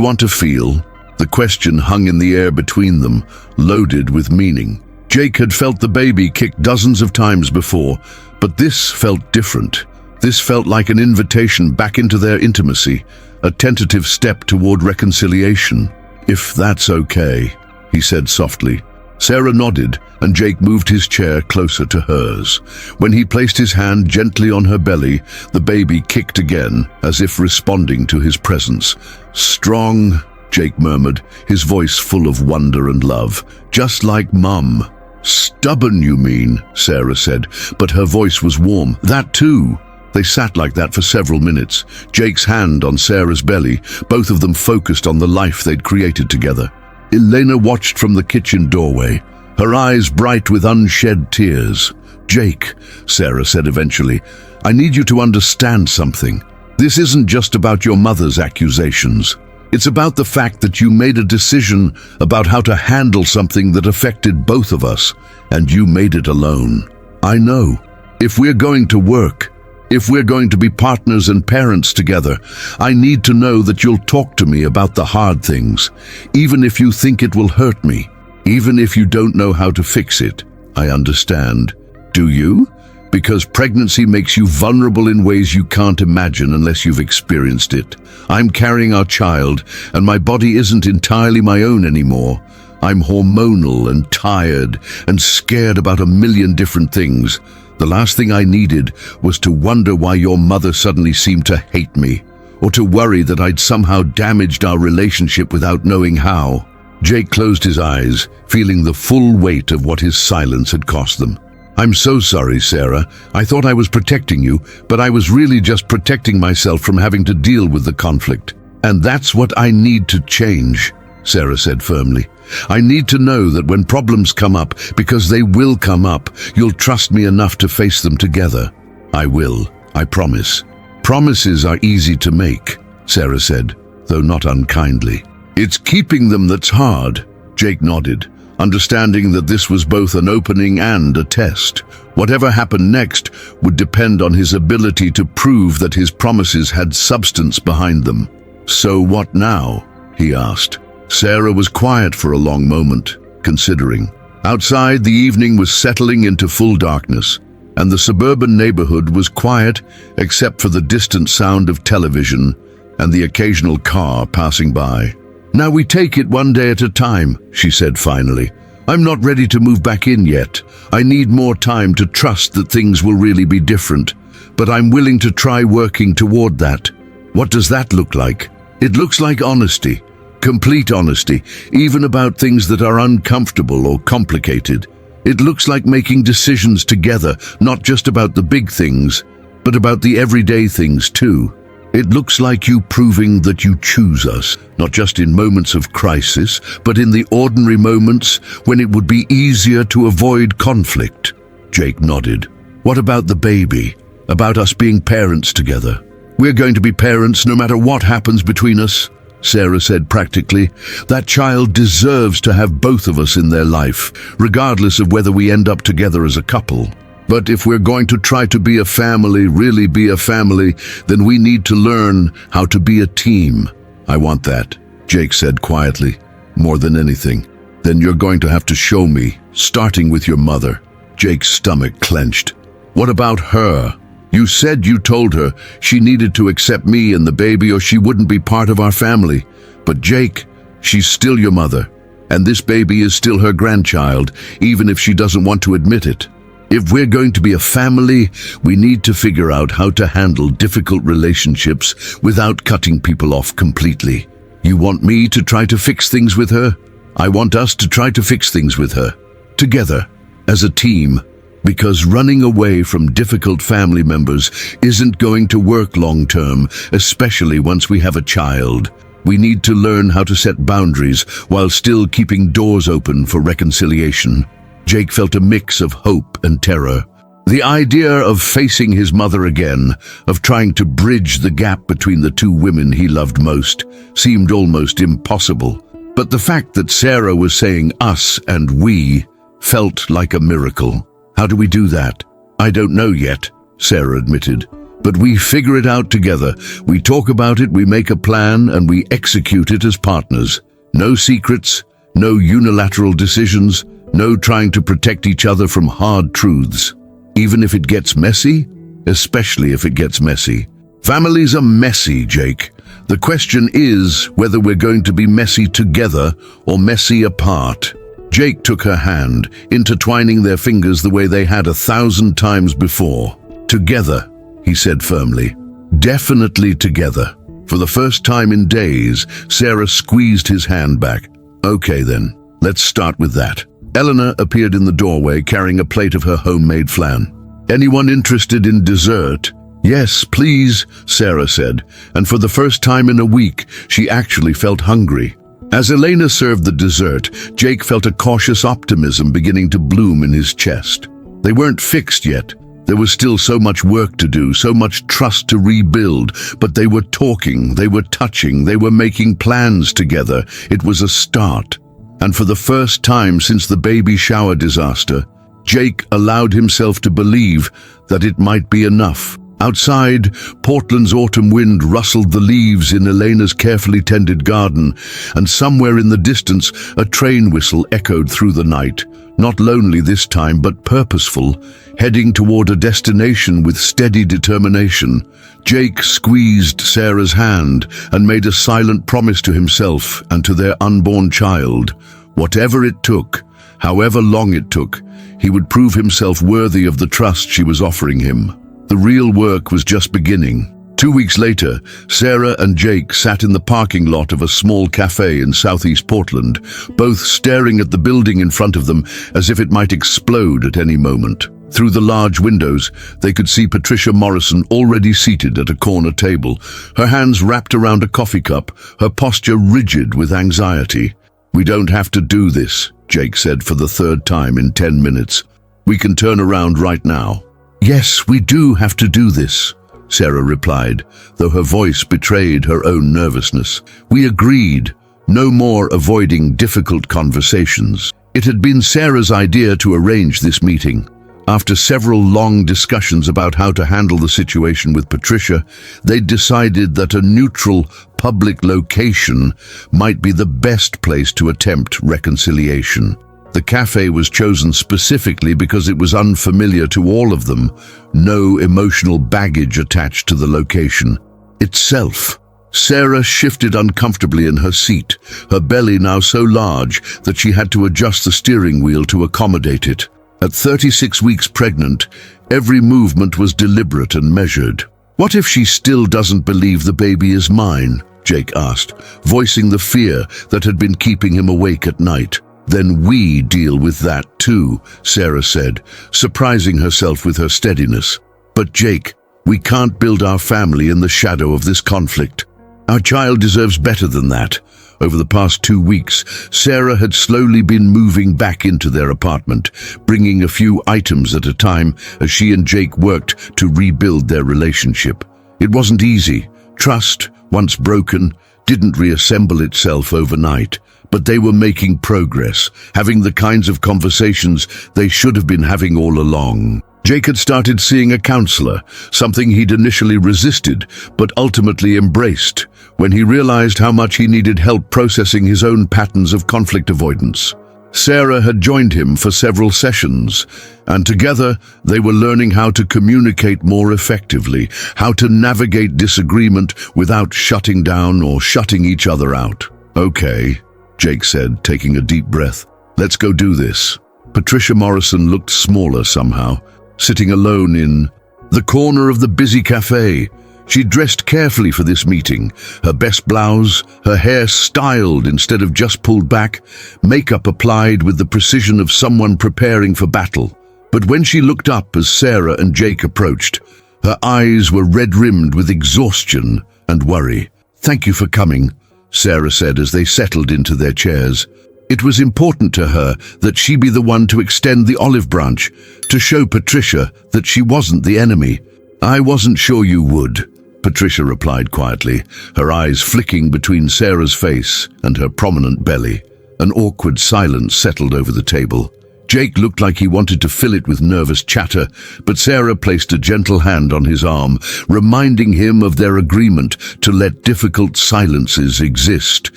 want to feel? The question hung in the air between them, loaded with meaning. Jake had felt the baby kick dozens of times before, but this felt different. This felt like an invitation back into their intimacy, a tentative step toward reconciliation. If that's okay, he said softly. Sarah nodded, and Jake moved his chair closer to hers. When he placed his hand gently on her belly, the baby kicked again, as if responding to his presence. Strong, Jake murmured, his voice full of wonder and love. Just like Mum. Stubborn, you mean, Sarah said, but her voice was warm. That too. They sat like that for several minutes, Jake's hand on Sarah's belly, both of them focused on the life they'd created together. Elena watched from the kitchen doorway, her eyes bright with unshed tears. Jake, Sarah said eventually, I need you to understand something. This isn't just about your mother's accusations. It's about the fact that you made a decision about how to handle something that affected both of us, and you made it alone. I know. If we're going to work, If we're going to be partners and parents together, I need to know that you'll talk to me about the hard things, even if you think it will hurt me, even if you don't know how to fix it. I understand. Do you? Because pregnancy makes you vulnerable in ways you can't imagine unless you've experienced it. I'm carrying our child, and my body isn't entirely my own anymore. I'm hormonal and tired and scared about a million different things. The last thing I needed was to wonder why your mother suddenly seemed to hate me, or to worry that I'd somehow damaged our relationship without knowing how. Jake closed his eyes, feeling the full weight of what his silence had cost them. I'm so sorry, Sarah. I thought I was protecting you, but I was really just protecting myself from having to deal with the conflict. And that's what I need to change, Sarah said firmly. I need to know that when problems come up, because they will come up, you'll trust me enough to face them together. I will, I promise. Promises are easy to make, Sarah said, though not unkindly. It's keeping them that's hard, Jake nodded, understanding that this was both an opening and a test. Whatever happened next would depend on his ability to prove that his promises had substance behind them. So what now? He asked. Sarah was quiet for a long moment, considering. Outside, the evening was settling into full darkness, and the suburban neighborhood was quiet except for the distant sound of television and the occasional car passing by. Now we take it one day at a time, she said finally. I'm not ready to move back in yet. I need more time to trust that things will really be different, but I'm willing to try working toward that. What does that look like? It looks like honesty. Complete honesty, even about things that are uncomfortable or complicated. It looks like making decisions together, not just about the big things, but about the everyday things too. It looks like you proving that you choose us, not just in moments of crisis, but in the ordinary moments when it would be easier to avoid conflict. Jake nodded. What about the baby? About us being parents together? We're going to be parents no matter what happens between us, Sarah said practically. That child deserves to have both of us in their life, regardless of whether we end up together as a couple. But if we're going to try to be a family, really be a family, then we need to learn how to be a team. I want that, Jake said quietly. More than anything. Then you're going to have to show me, starting with your mother. Jake's stomach clenched. What about her? You said you told her she needed to accept me and the baby or she wouldn't be part of our family. But Jake, she's still your mother. And this baby is still her grandchild, even if she doesn't want to admit it. If we're going to be a family, we need to figure out how to handle difficult relationships without cutting people off completely. You want me to try to fix things with her? I want us to try to fix things with her. Together, as a team. Because running away from difficult family members isn't going to work long term, especially once we have a child. We need to learn how to set boundaries while still keeping doors open for reconciliation. Jake felt a mix of hope and terror. The idea of facing his mother again, of trying to bridge the gap between the two women he loved most, seemed almost impossible. But the fact that Sarah was saying us and we felt like a miracle. How do we do that? I don't know yet, Sarah admitted. But we figure it out together. We talk about it, we make a plan, and we execute it as partners. No secrets, no unilateral decisions, no trying to protect each other from hard truths. Even if it gets messy, especially if it gets messy. Families are messy, Jake. The question is whether we're going to be messy together or messy apart. Jake took her hand, intertwining their fingers the way they had 1,000 times before. Together, he said firmly. Definitely together. For the first time in days, Sarah squeezed his hand back. Okay then, let's start with that. Eleanor appeared in the doorway carrying a plate of her homemade flan. Anyone interested in dessert? Yes, please, Sarah said, and for the first time in a week, she actually felt hungry. As Elena served the dessert, Jake felt a cautious optimism beginning to bloom in his chest. They weren't fixed yet. There was still so much work to do, so much trust to rebuild, but they were talking, they were touching, they were making plans together. It was a start. And for the first time since the baby shower disaster, Jake allowed himself to believe that it might be enough. Outside, Portland's autumn wind rustled the leaves in Elena's carefully tended garden, and somewhere in the distance, a train whistle echoed through the night. Not lonely this time, but purposeful, heading toward a destination with steady determination. Jake squeezed Sarah's hand and made a silent promise to himself and to their unborn child. Whatever it took, however long it took, he would prove himself worthy of the trust she was offering him. The real work was just beginning. 2 weeks later, Sarah and Jake sat in the parking lot of a small cafe in southeast Portland, both staring at the building in front of them as if it might explode at any moment. Through the large windows, they could see Patricia Morrison already seated at a corner table, her hands wrapped around a coffee cup, her posture rigid with anxiety. "We don't have to do this," Jake said for the third time in 10 minutes. "We can turn around right now." "Yes, we do have to do this," Sarah replied, though her voice betrayed her own nervousness. We agreed, no more avoiding difficult conversations. It had been Sarah's idea to arrange this meeting. After several long discussions about how to handle the situation with Patricia, they decided that a neutral, public location might be the best place to attempt reconciliation. The cafe was chosen specifically because it was unfamiliar to all of them, no emotional baggage attached to the location itself. Sarah shifted uncomfortably in her seat, her belly now so large that she had to adjust the steering wheel to accommodate it. At 36 weeks pregnant, every movement was deliberate and measured. "What if she still doesn't believe the baby is mine?" Jake asked, voicing the fear that had been keeping him awake at night. "Then we deal with that too," Sarah said, surprising herself with her steadiness. "But Jake, we can't build our family in the shadow of this conflict. Our child deserves better than that." Over the past 2 weeks, Sarah had slowly been moving back into their apartment, bringing a few items at a time as she and Jake worked to rebuild their relationship. It wasn't easy. Trust, once broken, didn't reassemble itself overnight. But they were making progress, having the kinds of conversations they should have been having all along. Jake had started seeing a counselor, something he'd initially resisted, but ultimately embraced, when he realized how much he needed help processing his own patterns of conflict avoidance. Sarah had joined him for several sessions, and together they were learning how to communicate more effectively, how to navigate disagreement without shutting down or shutting each other out. "Okay," Jake said, taking a deep breath. "Let's go do this." Patricia Morrison looked smaller somehow, sitting alone in the corner of the busy cafe. She dressed carefully for this meeting, her best blouse, her hair styled instead of just pulled back, makeup applied with the precision of someone preparing for battle. But when she looked up as Sarah and Jake approached, her eyes were red-rimmed with exhaustion and worry. "Thank you for coming," Sarah said as they settled into their chairs. It was important to her that she be the one to extend the olive branch, to show Patricia that she wasn't the enemy. "I wasn't sure you would," Patricia replied quietly, her eyes flicking between Sarah's face and her prominent belly. An awkward silence settled over the table. Jake looked like he wanted to fill it with nervous chatter, but Sarah placed a gentle hand on his arm, reminding him of their agreement to let difficult silences exist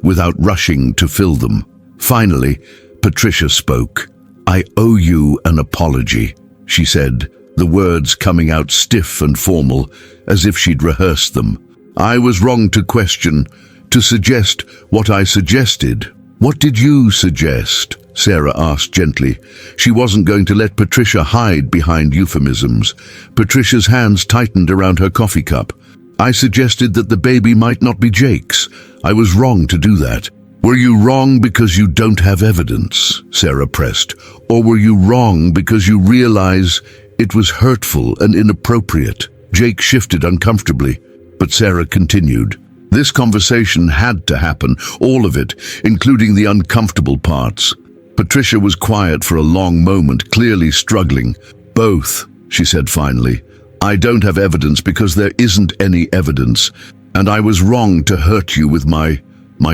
without rushing to fill them. Finally, Patricia spoke. "I owe you an apology," she said, the words coming out stiff and formal, as if she'd rehearsed them. "I was wrong to question, to suggest what I suggested." "What did you suggest?" Sarah asked gently. She wasn't going to let Patricia hide behind euphemisms. Patricia's hands tightened around her coffee cup. "I suggested that the baby might not be Jake's. I was wrong to do that." "Were you wrong because you don't have evidence?" Sarah pressed. "Or were you wrong because you realize it was hurtful and inappropriate?" Jake shifted uncomfortably, but Sarah continued. This conversation had to happen, all of it, including the uncomfortable parts. Patricia was quiet for a long moment, clearly struggling. "Both," she said finally. "I don't have evidence because there isn't any evidence, and I was wrong to hurt you with my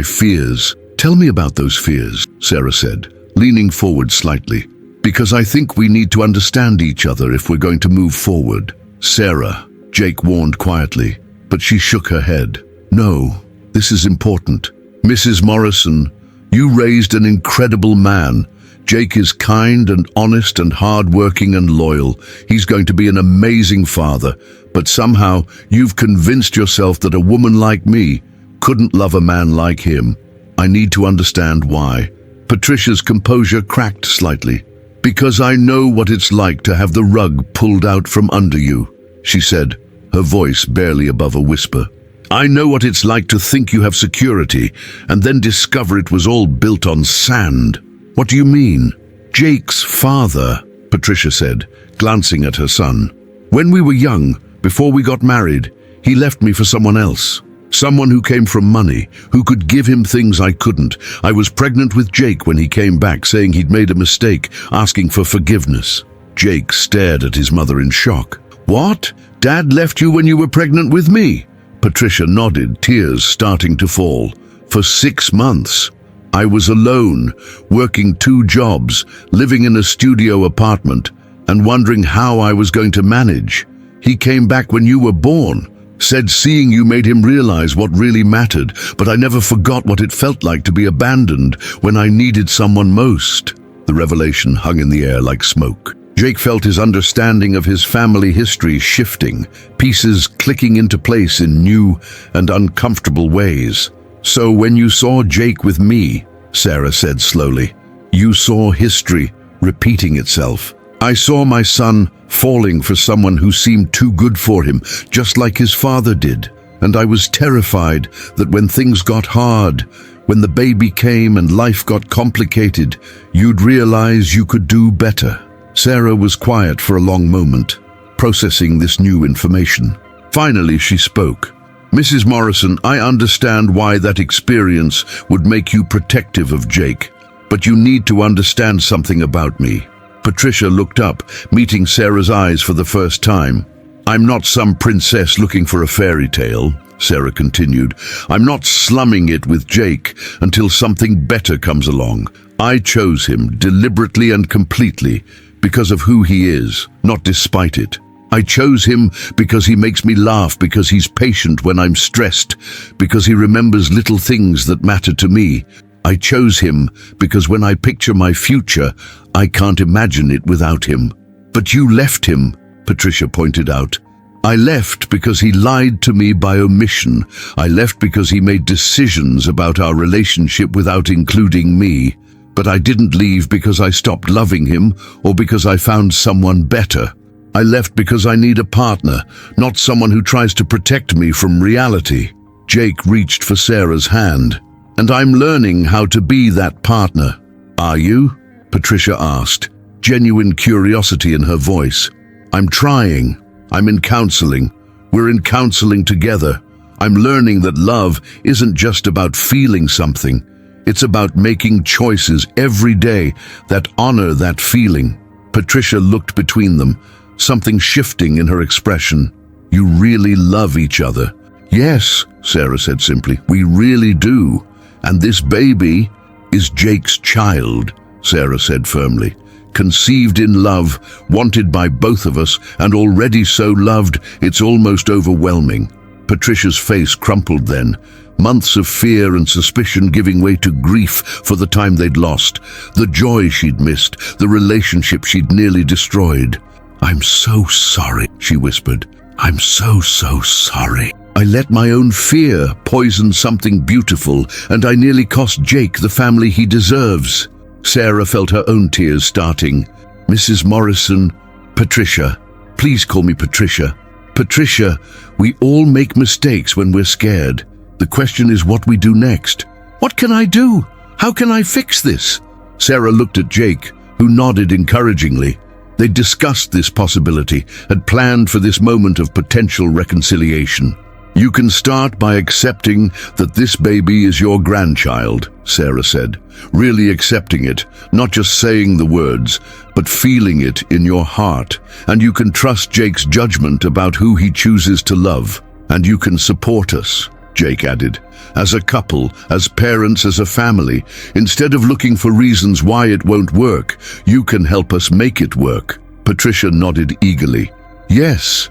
fears." "Tell me about those fears," Sarah said, leaning forward slightly. "Because I think we need to understand each other if we're going to move forward." "Sarah," Jake warned quietly, but she shook her head. No, this is important. Mrs. Morrison, you raised an incredible man. Jake is kind and honest and hard-working and loyal. He's going to be an amazing father, but somehow you've convinced yourself that a woman like me couldn't love a man like him. I need to understand why. Patricia's composure cracked slightly. Because I know what it's like to have the rug pulled out from under you, she said, her voice barely above a whisper. I know what it's like to think you have security and then discover it was all built on sand. What do you mean? Jake's father, Patricia said, glancing at her son. When we were young, before we got married, he left me for someone else. Someone who came from money, who could give him things I couldn't. I was pregnant with Jake when he came back, saying he'd made a mistake, asking for forgiveness. Jake stared at his mother in shock. What? Dad left you when you were pregnant with me? Patricia nodded, tears starting to fall. For 6 months. I was alone, working 2 jobs, living in a studio apartment, and wondering how I was going to manage. He came back when you were born. Said seeing you made him realize what really mattered, but I never forgot what it felt like to be abandoned when I needed someone most. The revelation hung in the air like smoke. Jake felt his understanding of his family history shifting, pieces clicking into place in new and uncomfortable ways. So when you saw Jake with me, Sarah said slowly, you saw history repeating itself. I saw my son falling for someone who seemed too good for him, just like his father did. And I was terrified that when things got hard, when the baby came and life got complicated, you'd realize you could do better. Sarah was quiet for a long moment, processing this new information. Finally, she spoke. Mrs. Morrison, I understand why that experience would make you protective of Jake, but you need to understand something about me. Patricia looked up, meeting Sarah's eyes for the first time. I'm not some princess looking for a fairy tale, Sarah continued. I'm not slumming it with Jake until something better comes along. I chose him deliberately and completely because of who he is, not despite it. I chose him because he makes me laugh, because he's patient when I'm stressed, because he remembers little things that matter to me. I chose him because when I picture my future, I can't imagine it without him. But you left him, Patricia pointed out. I left because he lied to me by omission. I left because he made decisions about our relationship without including me. But I didn't leave because I stopped loving him or because I found someone better. I left because I need a partner, not someone who tries to protect me from reality. Jake reached for Sarah's hand. And I'm learning how to be that partner. Are you? Patricia asked, genuine curiosity in her voice. I'm trying. I'm in counseling. We're in counseling together. I'm learning that love isn't just about feeling something. It's about making choices every day that honor that feeling. Patricia looked between them, something shifting in her expression. You really love each other. Yes, Sarah said simply, we really do. And this baby is Jake's child, Sarah said firmly. Conceived in love, wanted by both of us, and already so loved, it's almost overwhelming. Patricia's face crumpled then, months of fear and suspicion giving way to grief for the time they'd lost, the joy she'd missed, the relationship she'd nearly destroyed. I'm so sorry, she whispered. I'm so sorry. I let my own fear poison something beautiful, and I nearly cost Jake the family he deserves. Sarah felt her own tears starting. Mrs. Morrison, Patricia. Please call me Patricia. Patricia, we all make mistakes when we're scared. The question is what we do next. What can I do? How can I fix this? Sarah looked at Jake, who nodded encouragingly. They discussed this possibility, had planned for this moment of potential reconciliation. You can start by accepting that this baby is your grandchild, Sarah said. Really accepting it, not just saying the words, but feeling it in your heart. And you can trust Jake's judgment about who he chooses to love. And you can support us, Jake added. As a couple, as parents, as a family, instead of looking for reasons why it won't work, you can help us make it work. Patricia nodded eagerly. Yes,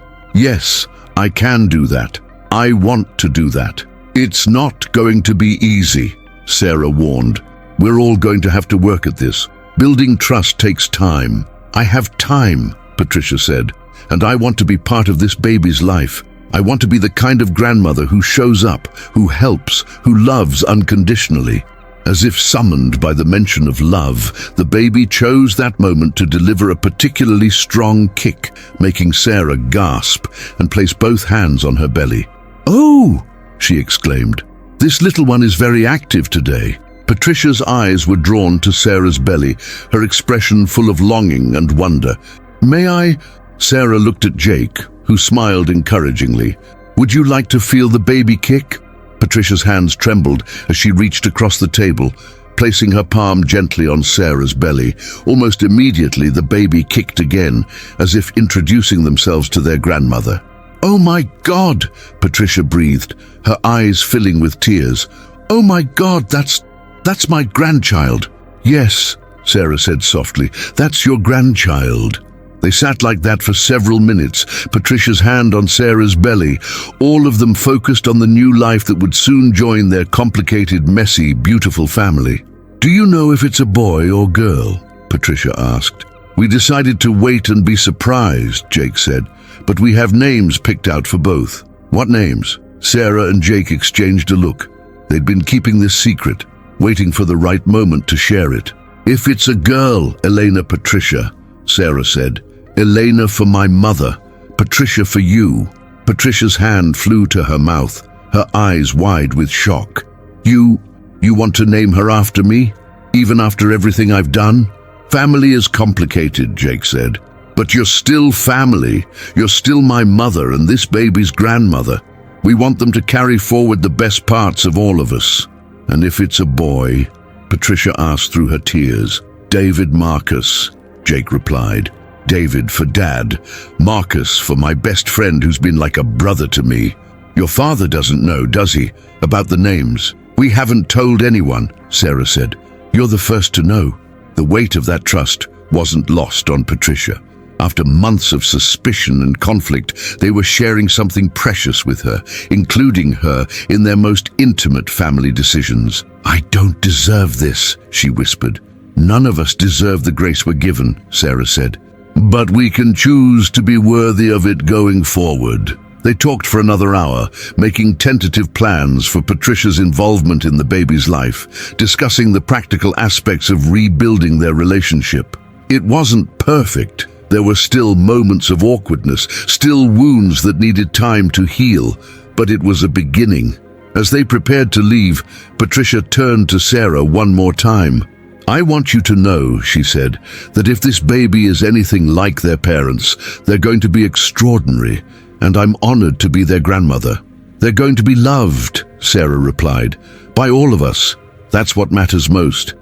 I can do that. I want to do that. It's not going to be easy, Sarah warned. We're all going to have to work at this. Building trust takes time. I have time, Patricia said, and I want to be part of this baby's life. I want to be the kind of grandmother who shows up, who helps, who loves unconditionally. As if summoned by the mention of love, the baby chose that moment to deliver a particularly strong kick, making Sarah gasp and place both hands on her belly. "Oh!" she exclaimed. "This little one is very active today." Patricia's eyes were drawn to Sarah's belly, her expression full of longing and wonder. "May I?" Sarah looked at Jake, who smiled encouragingly. "Would you like to feel the baby kick?" Patricia's hands trembled as she reached across the table, placing her palm gently on Sarah's belly. Almost immediately, the baby kicked again, as if introducing themselves to their grandmother. "Oh my God!" Patricia breathed, her eyes filling with tears. "Oh my God, that's my grandchild." "Yes," Sarah said softly, "that's your grandchild." They sat like that for several minutes, Patricia's hand on Sarah's belly, all of them focused on the new life that would soon join their complicated, messy, beautiful family. "Do you know if it's a boy or girl?" Patricia asked. "We decided to wait and be surprised," Jake said, "but we have names picked out for both." "What names?" Sarah and Jake exchanged a look. They'd been keeping this secret, waiting for the right moment to share it. "If it's a girl, Elena Patricia," Sarah said. "Elena for my mother, Patricia for you." Patricia's hand flew to her mouth, her eyes wide with shock. You want to name her after me? Even after everything I've done?" "Family is complicated," Jake said. "But you're still family. You're still my mother and this baby's grandmother. We want them to carry forward the best parts of all of us." "And if it's a boy?" Patricia asked through her tears. "David Marcus," Jake replied. "David for Dad, Marcus for my best friend who's been like a brother to me." "Your father doesn't know, does he, about the names?" "We haven't told anyone," Sarah said. "You're the first to know." The weight of that trust wasn't lost on Patricia. After months of suspicion and conflict, they were sharing something precious with her, including her in their most intimate family decisions. "I don't deserve this," she whispered. "None of us deserve the grace we're given," Sarah said. "But we can choose to be worthy of it going forward." They talked for another hour, making tentative plans for Patricia's involvement in the baby's life, discussing the practical aspects of rebuilding their relationship. It wasn't perfect. There were still moments of awkwardness, still wounds that needed time to heal, but it was a beginning. As they prepared to leave, Patricia turned to Sarah one more time. "I want you to know," she said, "that if this baby is anything like their parents, they're going to be extraordinary, and I'm honored to be their grandmother." "They're going to be loved," Sarah replied, "by all of us. That's what matters most."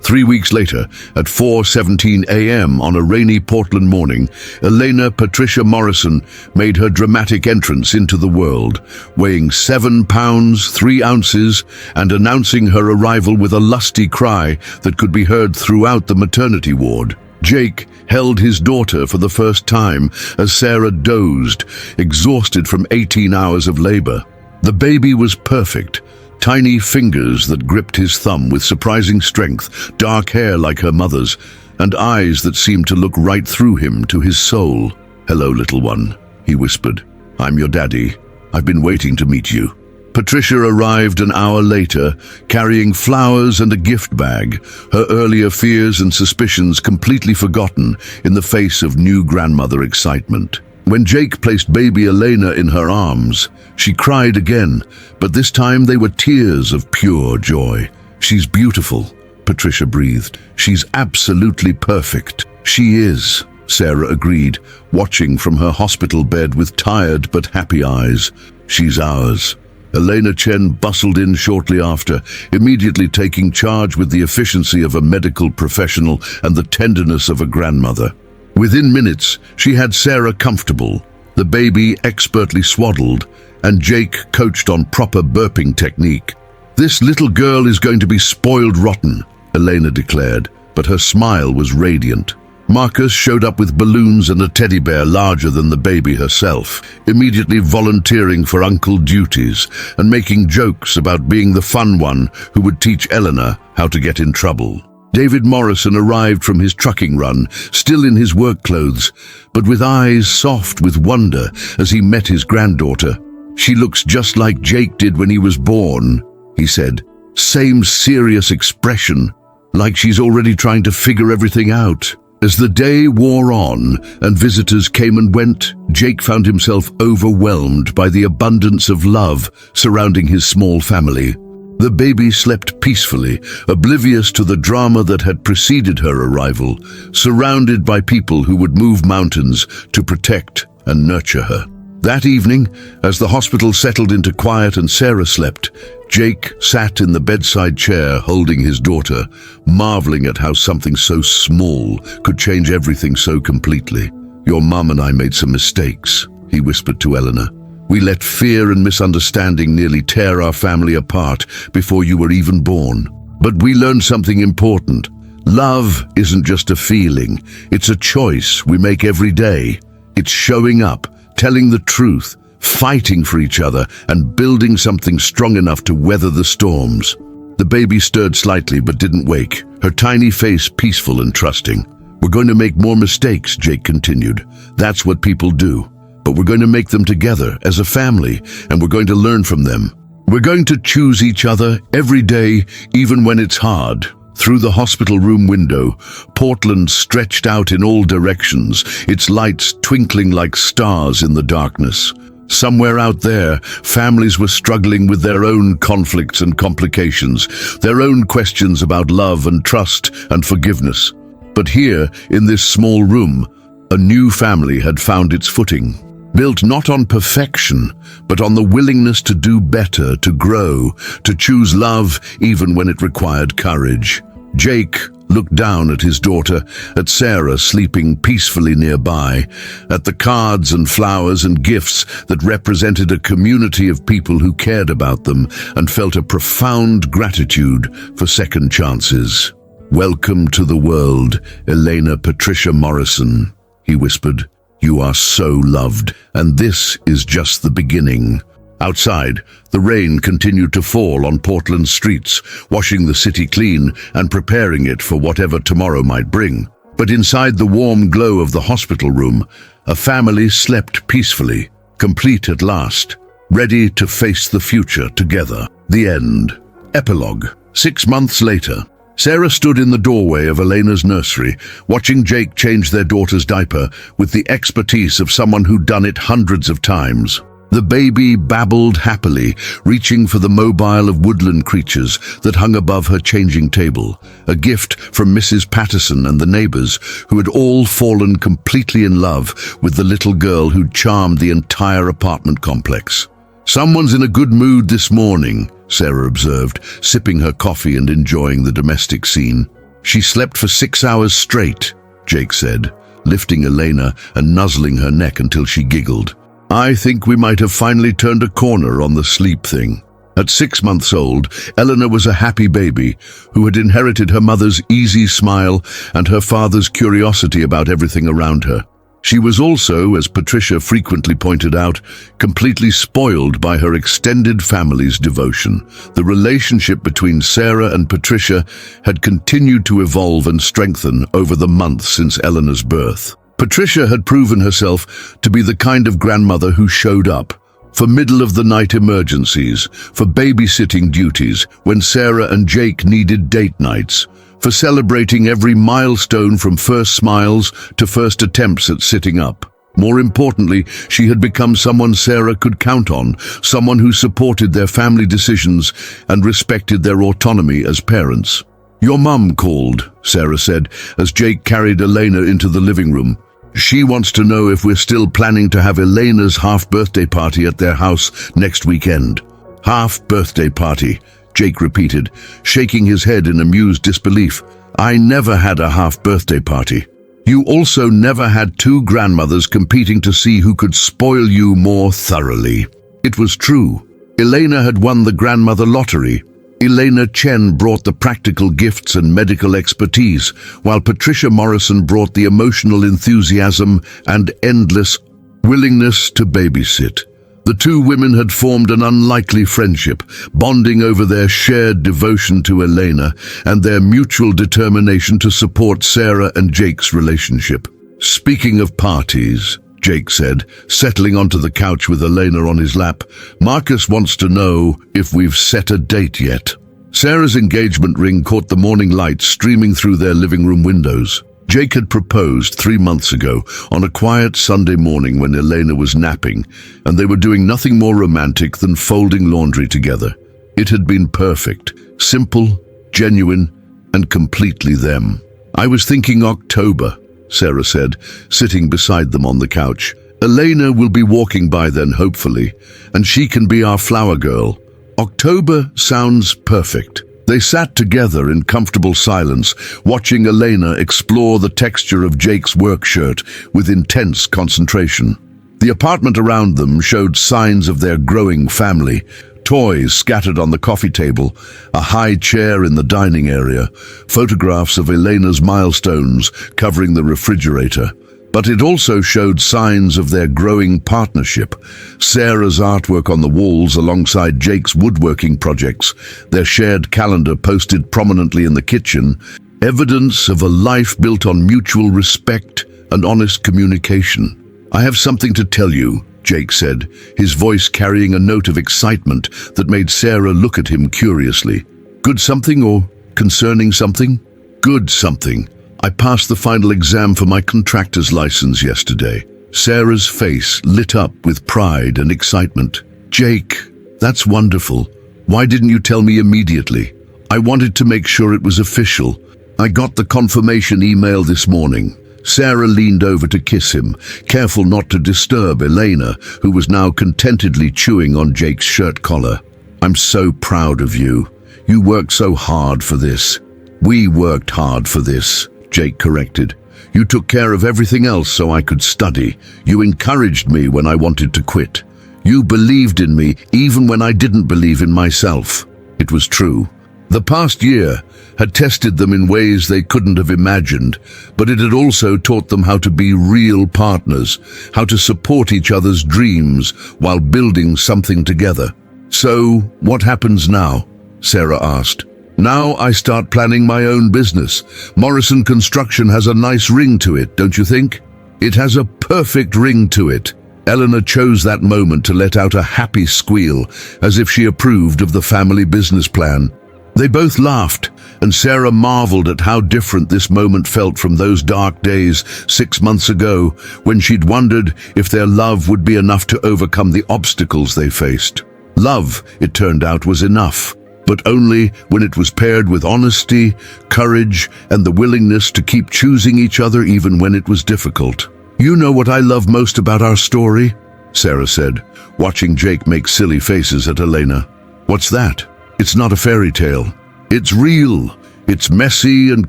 3 weeks later, at 4:17 a.m. on a rainy Portland morning, Elena Patricia Morrison made her dramatic entrance into the world, weighing 7 pounds, 3 ounces, and announcing her arrival with a lusty cry that could be heard throughout the maternity ward. Jake held his daughter for the first time as Sarah dozed, exhausted from 18 hours of labor. The baby was perfect. Tiny fingers that gripped his thumb with surprising strength, dark hair like her mother's, and eyes that seemed to look right through him to his soul. "Hello, little one," he whispered. "I'm your daddy. I've been waiting to meet you." Patricia arrived an hour later, carrying flowers and a gift bag, her earlier fears and suspicions completely forgotten in the face of new grandmother excitement. When Jake placed baby Elena in her arms, she cried again, but this time they were tears of pure joy. "She's beautiful," Patricia breathed. "She's absolutely perfect." "She is," Sarah agreed, watching from her hospital bed with tired but happy eyes. "She's ours." Elena Chen bustled in shortly after, immediately taking charge with the efficiency of a medical professional and the tenderness of a grandmother. Within minutes, she had Sarah comfortable, the baby expertly swaddled, and Jake coached on proper burping technique. "This little girl is going to be spoiled rotten," Elena declared, but her smile was radiant. Marcus showed up with balloons and a teddy bear larger than the baby herself, immediately volunteering for uncle duties and making jokes about being the fun one who would teach Eleanor how to get in trouble. David Morrison arrived from his trucking run, still in his work clothes, but with eyes soft with wonder as he met his granddaughter. "She looks just like Jake did when he was born," he said. "Same serious expression, like she's already trying to figure everything out." As the day wore on and visitors came and went, Jake found himself overwhelmed by the abundance of love surrounding his small family. The baby slept peacefully, oblivious to the drama that had preceded her arrival, surrounded by people who would move mountains to protect and nurture her. That evening, as the hospital settled into quiet and Sarah slept, Jake sat in the bedside chair holding his daughter, marveling at how something so small could change everything so completely. "Your mum and I made some mistakes," he whispered to Eleanor. "We let fear and misunderstanding nearly tear our family apart before you were even born. But we learned something important. Love isn't just a feeling, it's a choice we make every day. It's showing up, telling the truth, fighting for each other, and building something strong enough to weather the storms." The baby stirred slightly but didn't wake, her tiny face peaceful and trusting. "We're going to make more mistakes," Jake continued. "That's what people do. But we're going to make them together as a family, and we're going to learn from them. We're going to choose each other every day, even when it's hard." Through the hospital room window, Portland stretched out in all directions, its lights twinkling like stars in the darkness. Somewhere out there, families were struggling with their own conflicts and complications, their own questions about love and trust and forgiveness. But here, in this small room, a new family had found its footing. Built not on perfection, but on the willingness to do better, to grow, to choose love even when it required courage. Jake looked down at his daughter, at Sarah sleeping peacefully nearby, at the cards and flowers and gifts that represented a community of people who cared about them, and felt a profound gratitude for second chances. "Welcome to the world, Elena Patricia Morrison," he whispered. "You are so loved, and this is just the beginning." Outside, the rain continued to fall on Portland's streets, washing the city clean and preparing it for whatever tomorrow might bring. But inside the warm glow of the hospital room, a family slept peacefully, complete at last, ready to face the future together. The end. Epilogue. 6 months later, Sarah stood in the doorway of Elena's nursery, watching Jake change their daughter's diaper with the expertise of someone who'd done it hundreds of times. The baby babbled happily, reaching for the mobile of woodland creatures that hung above her changing table, a gift from Mrs. Patterson and the neighbors, who had all fallen completely in love with the little girl who'd charmed the entire apartment complex. "Someone's in a good mood this morning," Sarah observed, sipping her coffee and enjoying the domestic scene. "She slept for 6 hours straight," Jake said, lifting Elena and nuzzling her neck until she giggled. "I think we might have finally turned a corner on the sleep thing." At 6 months old, Eleanor was a happy baby who had inherited her mother's easy smile and her father's curiosity about everything around her. She was also, as Patricia frequently pointed out, completely spoiled by her extended family's devotion. The relationship between Sarah and Patricia had continued to evolve and strengthen over the months since Eleanor's birth. Patricia had proven herself to be the kind of grandmother who showed up for middle-of-the-night emergencies, for babysitting duties when Sarah and Jake needed date nights, for celebrating every milestone from first smiles to first attempts at sitting up. More importantly, she had become someone Sarah could count on, someone who supported their family decisions and respected their autonomy as parents. "Your mum called," Sarah said, as Jake carried Elena into the living room. "She wants to know if we're still planning to have Elena's half-birthday party at their house next weekend." "Half-birthday party," Jake repeated, shaking his head in amused disbelief. "I never had a half-birthday party." "You also never had two grandmothers competing to see who could spoil you more thoroughly." It was true. Elena had won the grandmother lottery, Elena Chen brought the practical gifts and medical expertise, while Patricia Morrison brought the emotional enthusiasm and endless willingness to babysit. The two women had formed an unlikely friendship, bonding over their shared devotion to Elena and their mutual determination to support Sarah and Jake's relationship. "Speaking of parties," Jake said, settling onto the couch with Elena on his lap, "Marcus wants to know if we've set a date yet." Sarah's engagement ring caught the morning light streaming through their living room windows. Jake had proposed 3 months ago on a quiet Sunday morning when Elena was napping, and they were doing nothing more romantic than folding laundry together. It had been perfect, simple, genuine, and completely them. "I was thinking October," Sarah said, sitting beside them on the couch. "Elena will be walking by then, hopefully, and she can be our flower girl. October sounds perfect." They sat together in comfortable silence, watching Elena explore the texture of Jake's work shirt with intense concentration. The apartment around them showed signs of their growing family. Toys scattered on the coffee table, a high chair in the dining area, photographs of Elena's milestones covering the refrigerator. But it also showed signs of their growing partnership. Sarah's artwork on the walls alongside Jake's woodworking projects, their shared calendar posted prominently in the kitchen, evidence of a life built on mutual respect and honest communication. "I have something to tell you," Jake said, his voice carrying a note of excitement that made Sarah look at him curiously. "Good something or concerning something?" "Good something. I passed the final exam for my contractor's license yesterday." Sarah's face lit up with pride and excitement. "Jake, that's wonderful. Why didn't you tell me immediately? I wanted to make sure it was official. I got the confirmation email this morning." Sarah leaned over to kiss him, careful not to disturb Elena, who was now contentedly chewing on Jake's shirt collar. "I'm so proud of you. You worked so hard for this." "We worked hard for this," Jake corrected. "You took care of everything else so I could study. You encouraged me when I wanted to quit. You believed in me even when I didn't believe in myself." It was true. The past year had tested them in ways they couldn't have imagined, but it had also taught them how to be real partners, how to support each other's dreams while building something together. "So, what happens now?" Sarah asked. "Now I start planning my own business. Morrison Construction has a nice ring to it, don't you think?" "It has a perfect ring to it." Eleanor chose that moment to let out a happy squeal, as if she approved of the family business plan. They both laughed, and Sarah marveled at how different this moment felt from those dark days 6 months ago, when she'd wondered if their love would be enough to overcome the obstacles they faced. Love, it turned out, was enough, but only when it was paired with honesty, courage, and the willingness to keep choosing each other even when it was difficult. "You know what I love most about our story?" Sarah said, watching Jake make silly faces at Elena. "What's that?" "It's not a fairy tale. It's real. It's messy and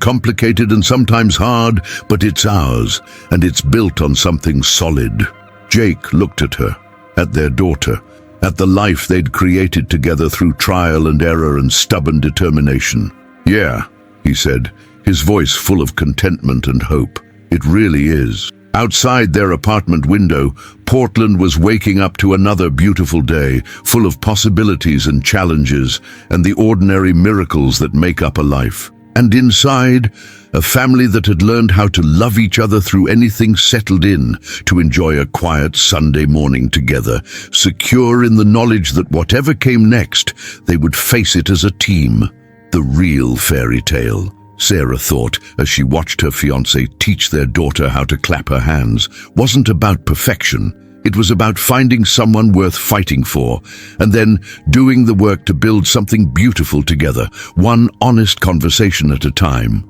complicated and sometimes hard, but it's ours, and it's built on something solid." Jake looked at her, at their daughter, at the life they'd created together through trial and error and stubborn determination. "Yeah," he said, his voice full of contentment and hope. "It really is." Outside their apartment window, Portland was waking up to another beautiful day, full of possibilities and challenges, and the ordinary miracles that make up a life. And inside, a family that had learned how to love each other through anything settled in to enjoy a quiet Sunday morning together, secure in the knowledge that whatever came next, they would face it as a team. The real fairy tale, Sarah thought as she watched her fiancé teach their daughter how to clap her hands, wasn't about perfection. It was about finding someone worth fighting for, and then doing the work to build something beautiful together, one honest conversation at a time.